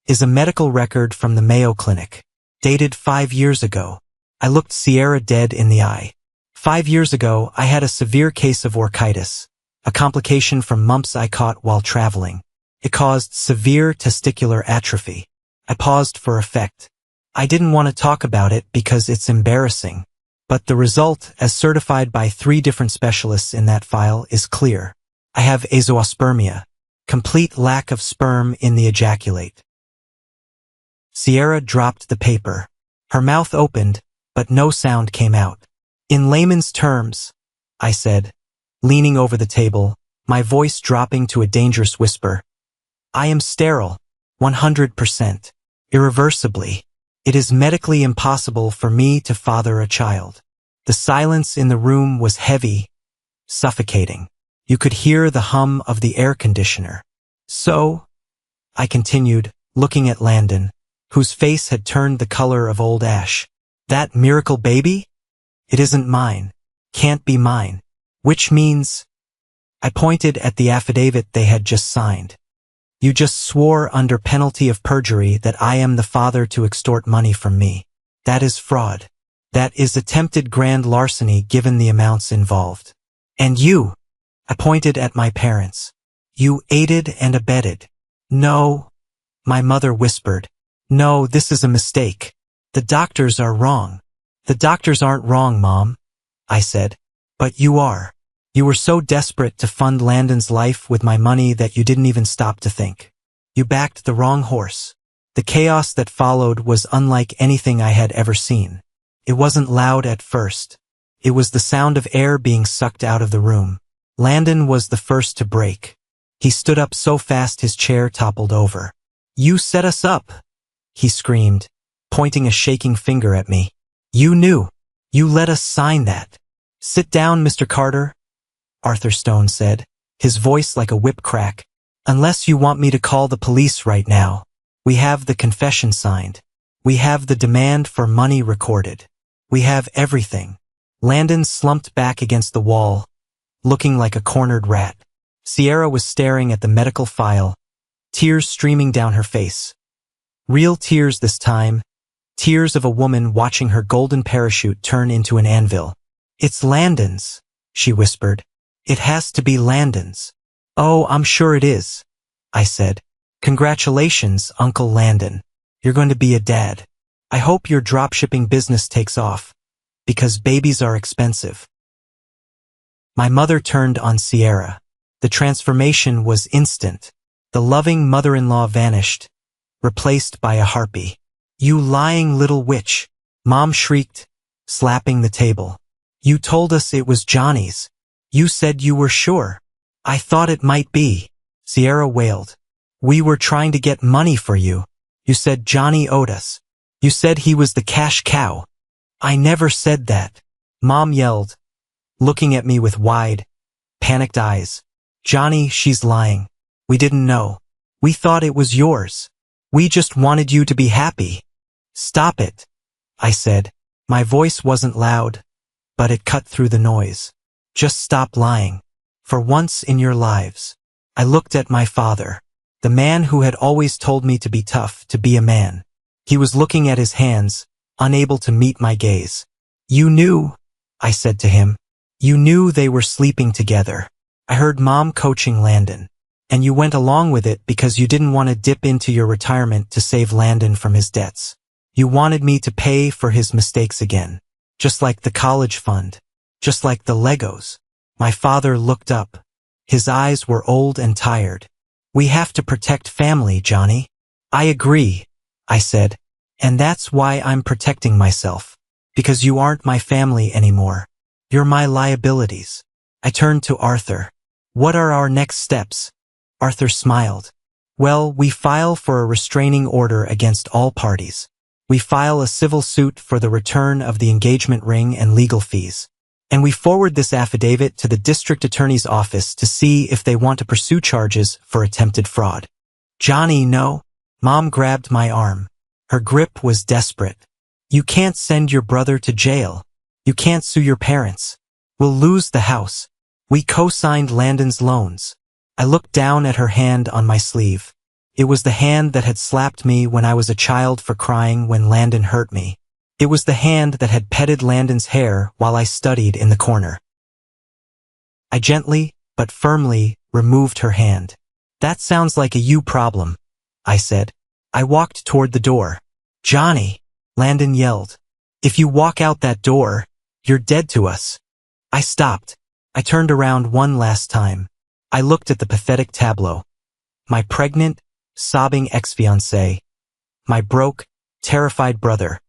"is a medical record from the Mayo Clinic, dated 5 years ago." I looked Sierra dead in the eye. 5 years ago, I had a severe case of orchitis, a complication from mumps I caught while traveling. It caused severe testicular atrophy. I paused for effect. I didn't want to talk about it because it's embarrassing, but the result, as certified by 3 different specialists in that file, is clear. I have azoospermia, complete lack of sperm in the ejaculate. Sierra dropped the paper. Her mouth opened, but no sound came out. "In layman's terms," I said, leaning over the table, my voice dropping to a dangerous whisper, "I am sterile, 100%, irreversibly. It is medically impossible for me to father a child." The silence in the room was heavy, suffocating. You could hear the hum of the air conditioner. "So," I continued, looking at Landon, whose face had turned the color of old ash. That miracle baby? It isn't mine. Can't be mine. Which means... I pointed at the affidavit they had just signed. You just swore under penalty of perjury that I am the father to extort money from me. That is fraud. That is attempted grand larceny given the amounts involved. And you, I pointed at my parents. You aided and abetted. No, my mother whispered. No, this is a mistake. The doctors are wrong. The doctors aren't wrong, Mom, I said. But you are. You were so desperate to fund Landon's life with my money that you didn't even stop to think. You backed the wrong horse. The chaos that followed was unlike anything I had ever seen. It wasn't loud at first. It was the sound of air being sucked out of the room. Landon was the first to break. He stood up so fast his chair toppled over. You set us up, he screamed, pointing a shaking finger at me. You knew. You let us sign that. Sit down, Mr. Carter, Arthur Stone said, his voice like a whip crack. Unless you want me to call the police right now. We have the confession signed. We have the demand for money recorded. We have everything. Landon slumped back against the wall, looking like a cornered rat. Sierra was staring at the medical file, tears streaming down her face. Real tears this time, tears of a woman watching her golden parachute turn into an anvil. It's Landon's, she whispered. It has to be Landon's. Oh, I'm sure it is, I said. Congratulations, Uncle Landon. You're going to be a dad. I hope your dropshipping business takes off, because babies are expensive. My mother turned on Sierra. The transformation was instant. The loving mother-in-law vanished, replaced by a harpy. You lying little witch, Mom shrieked, slapping the table. You told us it was Johnny's. You said you were sure. I thought it might be, Sierra wailed. We were trying to get money for you. You said Johnny owed us. You said he was the cash cow. I never said that, Mom yelled, looking at me with wide, panicked eyes. Johnny, she's lying. We didn't know. We thought it was yours. We just wanted you to be happy. Stop it, I said. My voice wasn't loud, but it cut through the noise. Just stop lying. For once in your lives. I looked at my father, the man who had always told me to be tough, to be a man. He was looking at his hands, unable to meet my gaze. You knew, I said to him. You knew they were sleeping together. I heard Mom coaching Landon. And you went along with it because you didn't want to dip into your retirement to save Landon from his debts. You wanted me to pay for his mistakes again. Just like the college fund. Just like the Legos. My father looked up. His eyes were old and tired. We have to protect family, Johnny. I agree, I said. And that's why I'm protecting myself. Because you aren't my family anymore. You're my liabilities. I turned to Arthur. What are our next steps? Arthur smiled. Well, we file for a restraining order against all parties. We file a civil suit for the return of the engagement ring and legal fees. And we forward this affidavit to the district attorney's office to see if they want to pursue charges for attempted fraud. Johnny, no. Mom grabbed my arm. Her grip was desperate. You can't send your brother to jail. You can't sue your parents. We'll lose the house. We co-signed Landon's loans. I looked down at her hand on my sleeve. It was the hand that had slapped me when I was a child for crying when Landon hurt me. It was the hand that had petted Landon's hair while I studied in the corner. I gently, but firmly, removed her hand. That sounds like a you problem, I said. I walked toward the door. Johnny, Landon yelled. If you walk out that door, you're dead to us. I stopped. I turned around one last time. I looked at the pathetic tableau. My pregnant, sobbing ex-fiancée. My broke, terrified brother.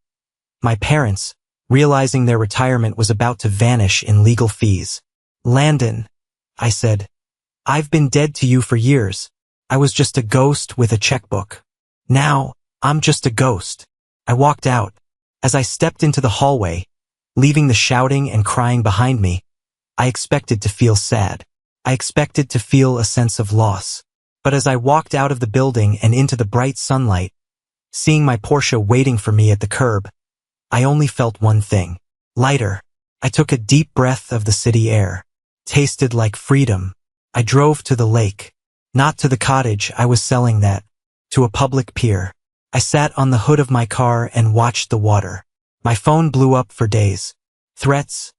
My parents, realizing their retirement was about to vanish in legal fees. Landon, I said, I've been dead to you for years. I was just a ghost with a checkbook. Now, I'm just a ghost. I walked out. As I stepped into the hallway, leaving the shouting and crying behind me, I expected to feel sad. I expected to feel a sense of loss. But as I walked out of the building and into the bright sunlight, seeing my Porsche waiting for me at the curb, I only felt one thing. Lighter. I took a deep breath of the city air. Tasted like freedom. I drove to the lake. Not to the cottage I was selling that. To a public pier. I sat on the hood of my car and watched the water. My phone blew up for days. Threats.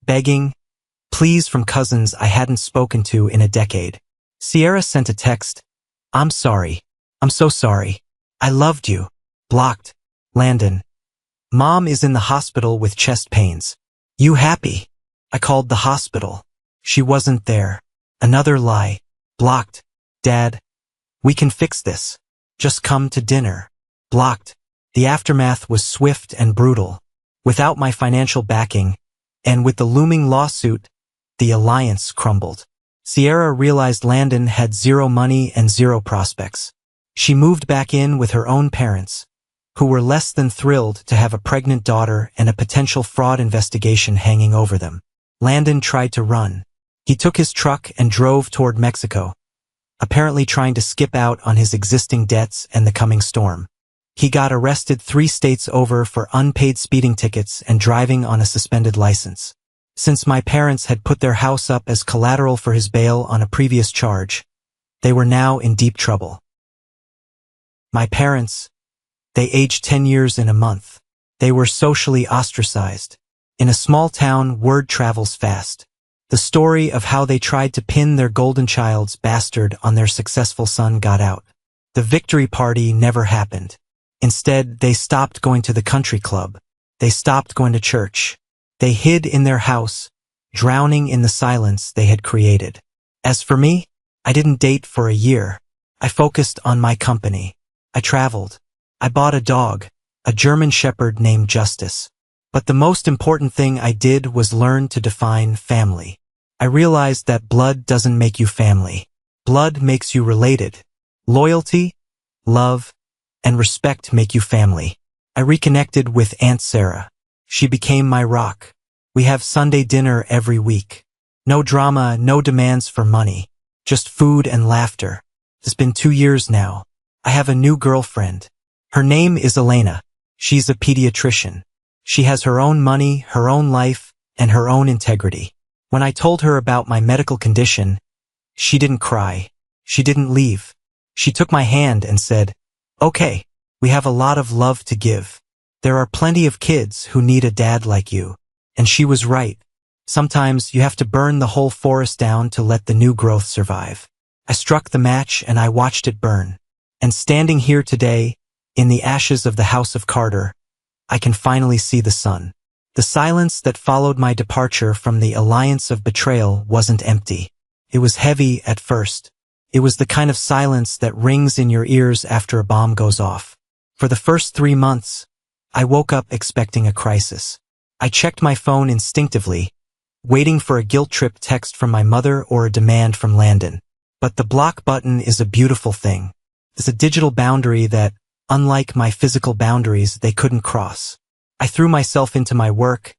Begging. Pleas from cousins I hadn't spoken to in a decade. Sierra sent a text. I'm sorry. I'm so sorry. I loved you. Blocked. Landon. Mom is in the hospital with chest pains. You happy? I called the hospital. She wasn't there. Another lie. Blocked. Dad. We can fix this. Just come to dinner. Blocked. The aftermath was swift and brutal. Without my financial backing, and with the looming lawsuit, the alliance crumbled. Sierra realized Landon had zero money and zero prospects. She moved back in with her own parents, who were less than thrilled to have a pregnant daughter and a potential fraud investigation hanging over them. Landon tried to run. He took his truck and drove toward Mexico, apparently trying to skip out on his existing debts and the coming storm. He got arrested 3 states over for unpaid speeding tickets and driving on a suspended license. Since my parents had put their house up as collateral for his bail on a previous charge, they were now in deep trouble. My parents, they aged 10 years in a month. They were socially ostracized. In a small town, word travels fast. The story of how they tried to pin their golden child's bastard on their successful son got out. The victory party never happened. Instead, they stopped going to the country club. They stopped going to church. They hid in their house, drowning in the silence they had created. As for me, I didn't date for a year. I focused on my company. I traveled. I bought a dog, a German Shepherd named Justice. But the most important thing I did was learn to define family. I realized that blood doesn't make you family. Blood makes you related. Loyalty, love, and respect make you family. I reconnected with Aunt Sarah. She became my rock. We have Sunday dinner every week. No drama, no demands for money. Just food and laughter. It's been 2 years now. I have a new girlfriend. Her name is Elena. She's a pediatrician. She has her own money, her own life, and her own integrity. When I told her about my medical condition, she didn't cry. She didn't leave. She took my hand and said, "Okay, we have a lot of love to give. There are plenty of kids who need a dad like you." And she was right. Sometimes you have to burn the whole forest down to let the new growth survive. I struck the match and I watched it burn. And standing here today, in the ashes of the House of Carter, I can finally see the sun. The silence that followed my departure from the alliance of betrayal wasn't empty. It was heavy at first. It was the kind of silence that rings in your ears after a bomb goes off. For the first 3 months, I woke up expecting a crisis. I checked my phone instinctively, waiting for a guilt trip text from my mother or a demand from Landon. But the block button is a beautiful thing. It's a digital boundary that, unlike my physical boundaries, they couldn't cross. I threw myself into my work,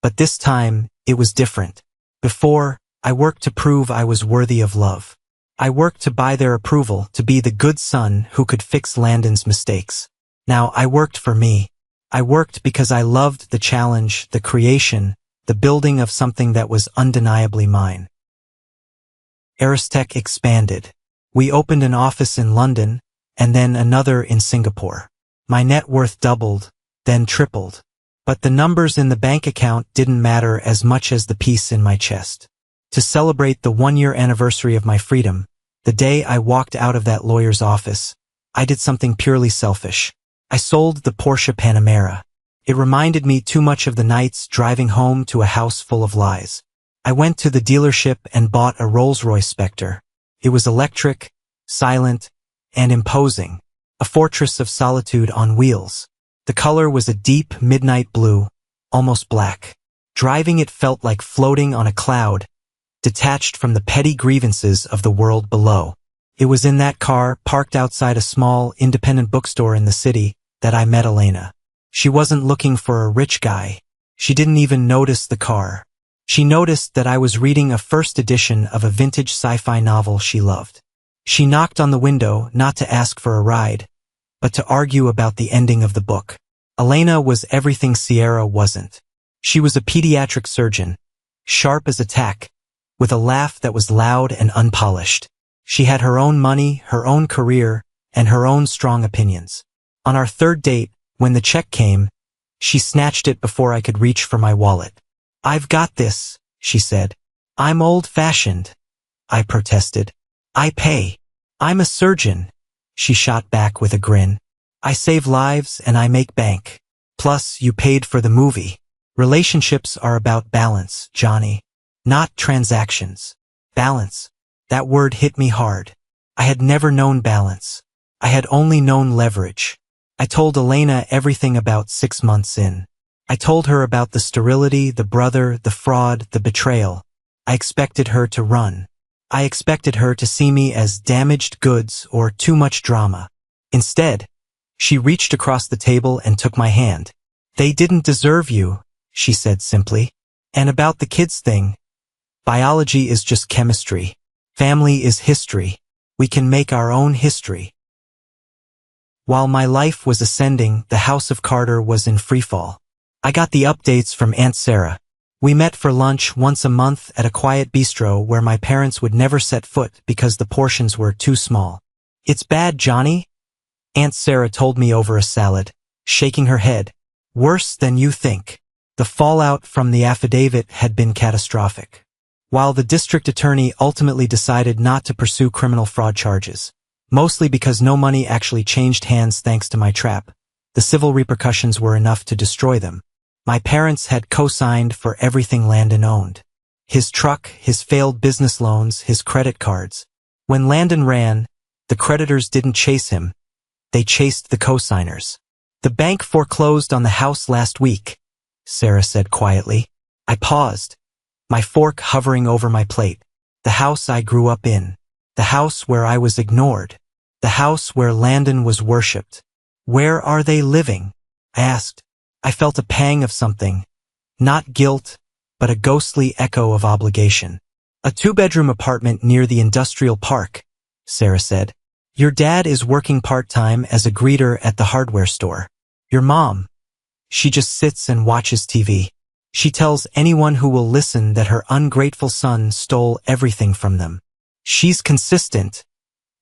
but this time, it was different. Before, I worked to prove I was worthy of love. I worked to buy their approval, to be the good son who could fix Landon's mistakes. Now, I worked for me. I worked because I loved the challenge, the creation, the building of something that was undeniably mine. Aristech expanded. We opened an office in London, and then another in Singapore. My net worth doubled, then tripled. But the numbers in the bank account didn't matter as much as the peace in my chest. To celebrate the 1-year anniversary of my freedom, the day I walked out of that lawyer's office, I did something purely selfish. I sold the Porsche Panamera. It reminded me too much of the nights driving home to a house full of lies. I went to the dealership and bought a Rolls-Royce Spectre. It was electric, silent, and imposing, a fortress of solitude on wheels. The color was a deep midnight blue, almost black. Driving it felt like floating on a cloud, detached from the petty grievances of the world below. It was in that car, parked outside a small, independent bookstore in the city, that I met Elena. She wasn't looking for a rich guy. She didn't even notice the car. She noticed that I was reading a first edition of a vintage sci-fi novel she loved. She knocked on the window not to ask for a ride, but to argue about the ending of the book. Elena was everything Sierra wasn't. She was a pediatric surgeon, sharp as a tack, with a laugh that was loud and unpolished. She had her own money, her own career, and her own strong opinions. On our third date, when the check came, she snatched it before I could reach for my wallet. "I've got this," she said. "I'm old-fashioned," I protested. "I pay. I'm a surgeon," she shot back with a grin. "I save lives and I make bank. Plus, you paid for the movie. Relationships are about balance, Johnny. Not transactions. Balance. That word hit me hard. I had never known balance. I had only known leverage. I told Elena everything about 6 months in. I told her about the sterility, the brother, the fraud, the betrayal. I expected her to run. I expected her to see me as damaged goods or too much drama. Instead, she reached across the table and took my hand. "They didn't deserve you," she said simply. "And about the kids thing, biology is just chemistry. Family is history. We can make our own history." While my life was ascending, the House of Carter was in freefall. I got the updates from Aunt Sarah. We met for lunch once a month at a quiet bistro where my parents would never set foot because the portions were too small. "It's bad, Johnny," Aunt Sarah told me over a salad, shaking her head. "Worse than you think." The fallout from the affidavit had been catastrophic. While the district attorney ultimately decided not to pursue criminal fraud charges, mostly because no money actually changed hands thanks to my trap, the civil repercussions were enough to destroy them. My parents had co-signed for everything Landon owned. His truck, his failed business loans, his credit cards. When Landon ran, the creditors didn't chase him. They chased the co-signers. "The bank foreclosed on the house last week," Sarah said quietly. I paused, my fork hovering over my plate. The house I grew up in. The house where I was ignored. The house where Landon was worshipped. "Where are they living?" I asked. I felt a pang of something. Not guilt, but a ghostly echo of obligation. "A 2-bedroom apartment near the industrial park," Sarah said. "Your dad is working part-time as a greeter at the hardware store. Your mom, she just sits and watches TV. She tells anyone who will listen that her ungrateful son stole everything from them. She's consistent,"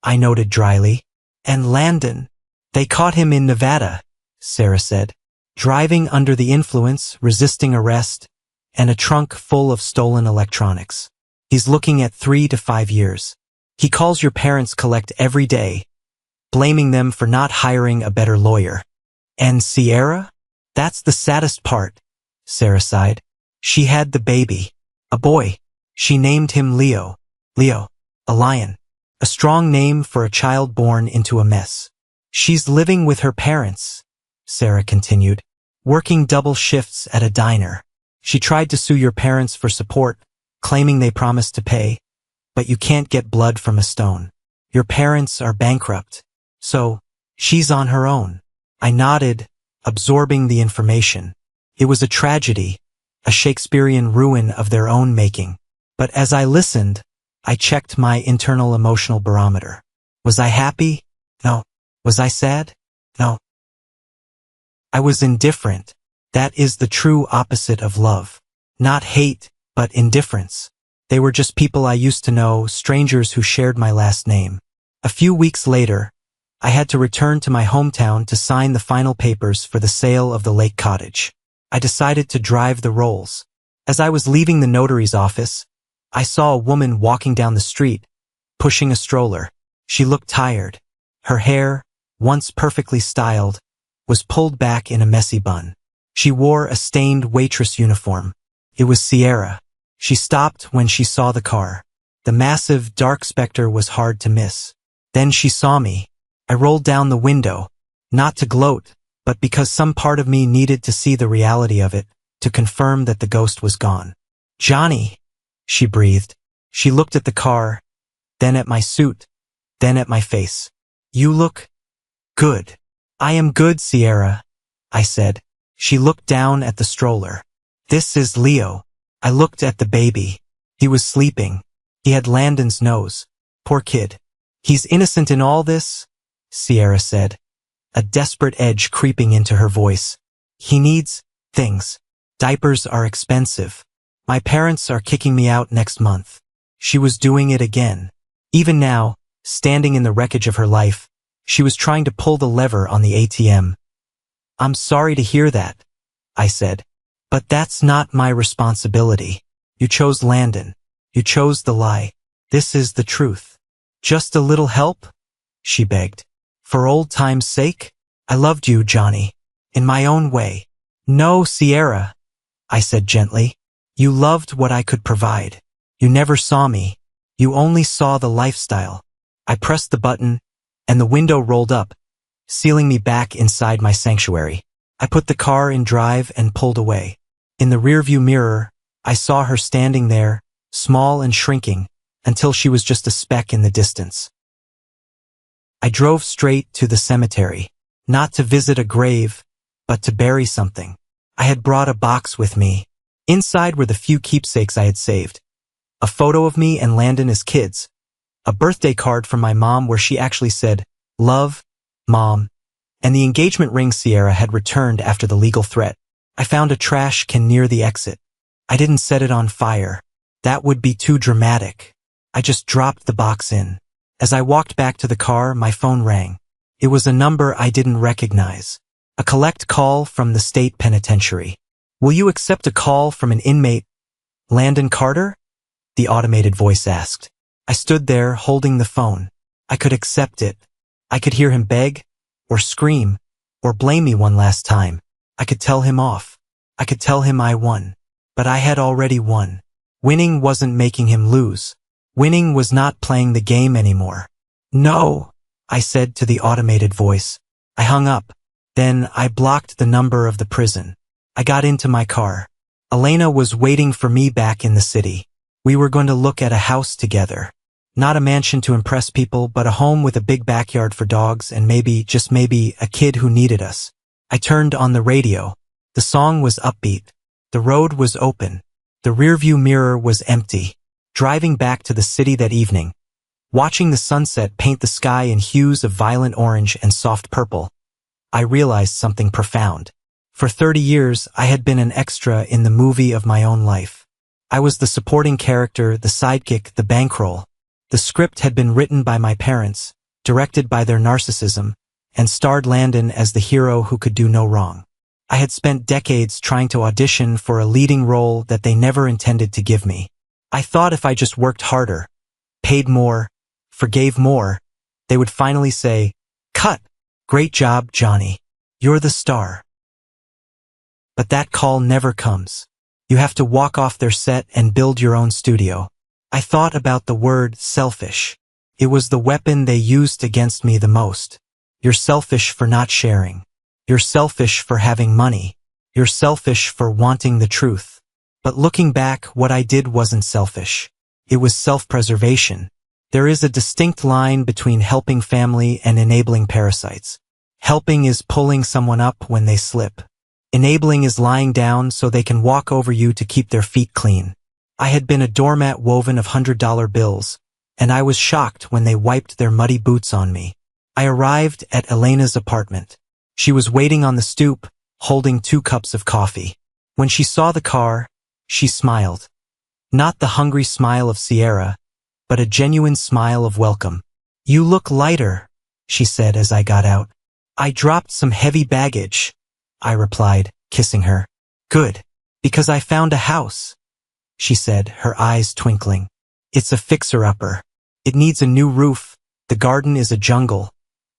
I noted dryly. "And Landon, they caught him in Nevada," Sarah said. "Driving under the influence, resisting arrest, and a trunk full of stolen electronics. He's looking at 3 to 5 years. He calls your parents collect every day, blaming them for not hiring a better lawyer." "And Sierra? That's the saddest part," Sarah sighed. "She had the baby. A boy. She named him Leo. Leo, a lion. A strong name for a child born into a mess. She's living with her parents," Sarah continued, "working double shifts at a diner. She tried to sue your parents for support, claiming they promised to pay, but you can't get blood from a stone. Your parents are bankrupt. So, she's on her own." I nodded, absorbing the information. It was a tragedy, a Shakespearean ruin of their own making. But as I listened, I checked my internal emotional barometer. Was I happy? No. Was I sad? No. I was indifferent. That is the true opposite of love. Not hate, but indifference. They were just people I used to know, strangers who shared my last name. A few weeks later, I had to return to my hometown to sign the final papers for the sale of the lake cottage. I decided to drive the rolls. As I was leaving the notary's office, I saw a woman walking down the street, pushing a stroller. She looked tired. Her hair, once perfectly styled, was pulled back in a messy bun. She wore a stained waitress uniform. It was Sierra. She stopped when she saw the car. The massive, dark specter was hard to miss. Then she saw me. I rolled down the window, not to gloat, but because some part of me needed to see the reality of it, to confirm that the ghost was gone. "Johnny," she breathed. She looked at the car, then at my suit, then at my face. "You look good." "I am good, Sierra," I said. She looked down at the stroller. "This is Leo." I looked at the baby. He was sleeping. He had Landon's nose. Poor kid. He's innocent in all this, Sierra said, a desperate edge creeping into her voice. He needs things. Diapers are expensive. My parents are kicking me out next month. She was doing it again. Even now, standing in the wreckage of her life, she was trying to pull the lever on the ATM. I'm sorry to hear that, I said. But that's not my responsibility. You chose Landon. You chose the lie. This is the truth. Just a little help? She begged. For old time's sake? I loved you, Johnny. In my own way. No, Sierra, I said gently. You loved what I could provide. You never saw me. You only saw the lifestyle. I pressed the button, and the window rolled up, sealing me back inside my sanctuary. I put the car in drive and pulled away. In the rearview mirror, I saw her standing there, small and shrinking, until she was just a speck in the distance. I drove straight to the cemetery, not to visit a grave, but to bury something. I had brought a box with me. Inside were the few keepsakes I had saved. A photo of me and Landon as kids. A birthday card from my mom where she actually said, "Love, Mom," and the engagement ring Sierra had returned after the legal threat. I found a trash can near the exit. I didn't set it on fire. That would be too dramatic. I just dropped the box in. As I walked back to the car, my phone rang. It was a number I didn't recognize. A collect call from the state penitentiary. Will you accept a call from an inmate, Landon Carter? The automated voice asked. I stood there holding the phone. I could accept it. I could hear him beg, or scream, or blame me one last time. I could tell him off. I could tell him I won. But I had already won. Winning wasn't making him lose. Winning was not playing the game anymore. No, I said to the automated voice. I hung up. Then I blocked the number of the prison. I got into my car. Elena was waiting for me back in the city. We were going to look at a house together. Not a mansion to impress people, but a home with a big backyard for dogs and maybe, just maybe, a kid who needed us. I turned on the radio. The song was upbeat. The road was open. The rearview mirror was empty. Driving back to the city that evening, watching the sunset paint the sky in hues of violent orange and soft purple, I realized something profound. For 30 years, I had been an extra in the movie of my own life. I was the supporting character, the sidekick, the bankroll. The script had been written by my parents, directed by their narcissism, and starred Landon as the hero who could do no wrong. I had spent decades trying to audition for a leading role that they never intended to give me. I thought if I just worked harder, paid more, forgave more, they would finally say, "Cut! Great job, Johnny. You're the star." But that call never comes. You have to walk off their set and build your own studio. I thought about the word selfish. It was the weapon they used against me the most. You're selfish for not sharing. You're selfish for having money. You're selfish for wanting the truth. But looking back, what I did wasn't selfish. It was self-preservation. There is a distinct line between helping family and enabling parasites. Helping is pulling someone up when they slip. Enabling is lying down so they can walk over you to keep their feet clean. I had been a doormat woven of $100 bills, and I was shocked when they wiped their muddy boots on me. I arrived at Elena's apartment. She was waiting on the stoop, holding 2 cups of coffee. When she saw the car, she smiled. Not the hungry smile of Sierra, but a genuine smile of welcome. "You look lighter," she said as I got out. "I dropped some heavy baggage," I replied, kissing her. "Good, because I found a house," she said, her eyes twinkling. "It's a fixer-upper. It needs a new roof, the garden is a jungle,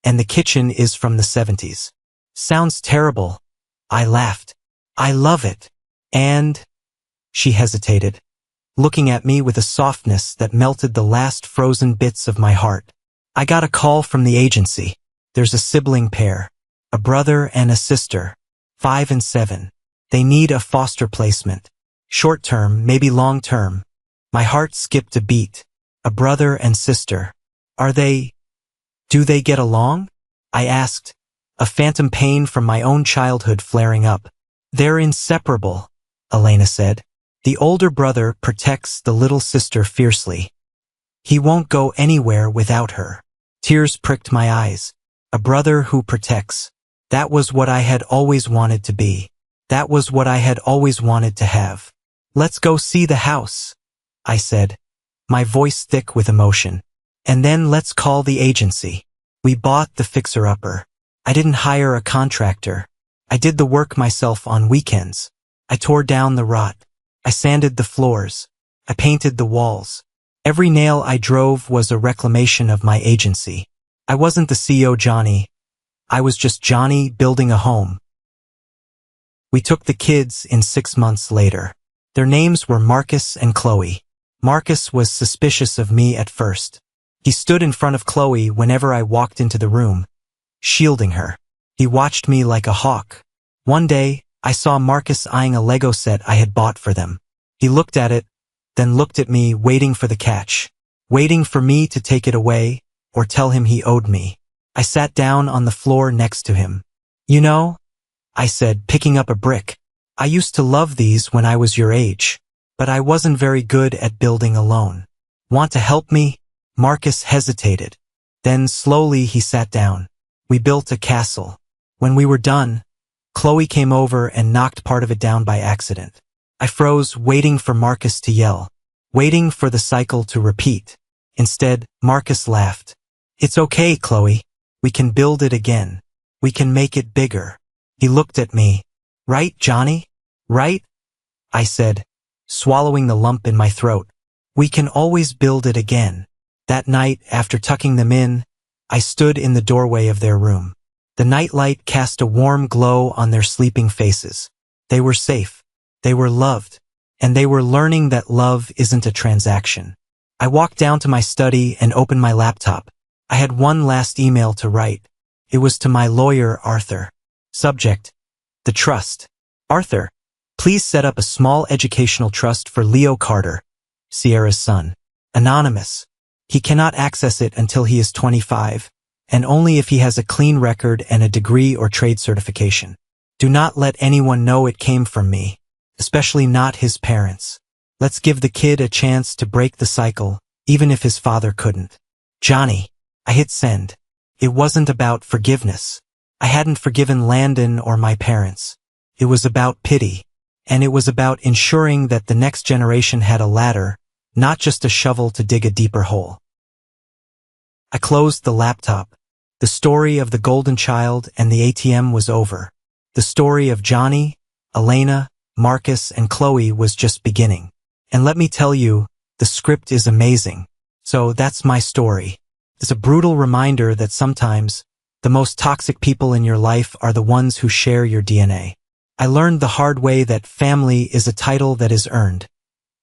and the kitchen is from the 70s. Sounds terrible," I laughed. "I love it. And—" She hesitated, looking at me with a softness that melted the last frozen bits of my heart. "I got a call from the agency. There's a sibling pair, a brother and a sister, 5 and 7. They need a foster placement. Short-term, maybe long-term." My heart skipped a beat. A brother and sister. Do they get along? I asked, a phantom pain from my own childhood flaring up. "They're inseparable," Elena said. "The older brother protects the little sister fiercely. He won't go anywhere without her. Tears pricked my eyes. A brother who protects. That was what I had always wanted to be. That was what I had always wanted to have. Let's go see the house, I said, my voice thick with emotion. And then let's call the agency. We bought the fixer-upper. I didn't hire a contractor. I did the work myself on weekends. I tore down the rot. I sanded the floors. I painted the walls. Every nail I drove was a reclamation of my agency. I wasn't the CEO Johnny. I was just Johnny building a home. We took the kids in 6 months later. Their names were Marcus and Chloe. Marcus was suspicious of me at first. He stood in front of Chloe whenever I walked into the room, shielding her. He watched me like a hawk. One day, I saw Marcus eyeing a Lego set I had bought for them. He looked at it, then looked at me, waiting for the catch, waiting for me to take it away or tell him he owed me. I sat down on the floor next to him. You know, I said, picking up a brick, I used to love these when I was your age, but I wasn't very good at building alone. Want to help me? Marcus hesitated. Then slowly he sat down. We built a castle. When we were done, Chloe came over and knocked part of it down by accident. I froze, waiting for Marcus to yell, waiting for the cycle to repeat. Instead, Marcus laughed. It's okay, Chloe. We can build it again. We can make it bigger. He looked at me. Right, Johnny? Right? I said, swallowing the lump in my throat. We can always build it again. That night, after tucking them in, I stood in the doorway of their room. The nightlight cast a warm glow on their sleeping faces. They were safe. They were loved. And they were learning that love isn't a transaction. I walked down to my study and opened my laptop. I had one last email to write. It was to my lawyer, Arthur. Subject: The Trust. Arthur, please set up a small educational trust for Leo Carter, Sierra's son. Anonymous. He cannot access it until he is 25, and only if he has a clean record and a degree or trade certification. Do not let anyone know it came from me, especially not his parents. Let's give the kid a chance to break the cycle, even if his father couldn't. Johnny. I hit send. It wasn't about forgiveness. I hadn't forgiven Landon or my parents. It was about pity, and it was about ensuring that the next generation had a ladder, not just a shovel to dig a deeper hole. I closed the laptop. The story of the golden child and the ATM was over. The story of Johnny, Elena, Marcus, and Chloe was just beginning. And let me tell you, the script is amazing. So that's my story. It's a brutal reminder that sometimes the most toxic people in your life are the ones who share your DNA. I learned the hard way that family is a title that is earned,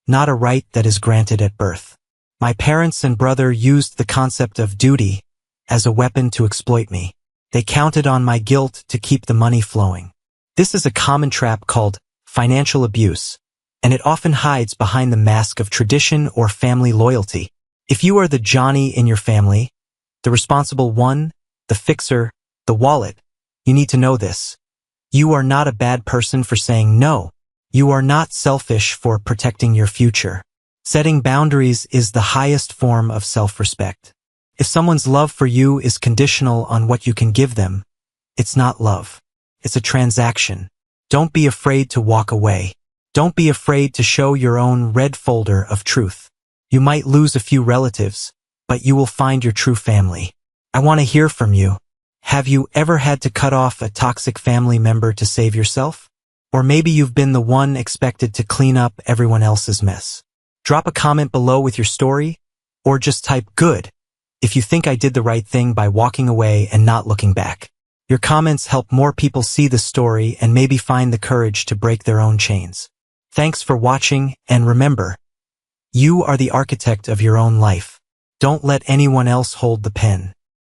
not a right that is granted at birth. My parents and brother used the concept of duty as a weapon to exploit me. They counted on my guilt to keep the money flowing. This is a common trap called financial abuse, and it often hides behind the mask of tradition or family loyalty. If you are the Johnny in your family, the responsible one, the fixer, the wallet, you need to know this. You are not a bad person for saying no. You are not selfish for protecting your future. Setting boundaries is the highest form of self-respect. If someone's love for you is conditional on what you can give them, it's not love. It's a transaction. Don't be afraid to walk away. Don't be afraid to show your own red folder of truth. You might lose a few relatives, but you will find your true family. I want to hear from you. Have you ever had to cut off a toxic family member to save yourself? Or maybe you've been the one expected to clean up everyone else's mess. Drop a comment below with your story, or just type good if you think I did the right thing by walking away and not looking back. Your comments help more people see the story and maybe find the courage to break their own chains. Thanks for watching, and remember, you are the architect of your own life. Don't let anyone else hold the pen.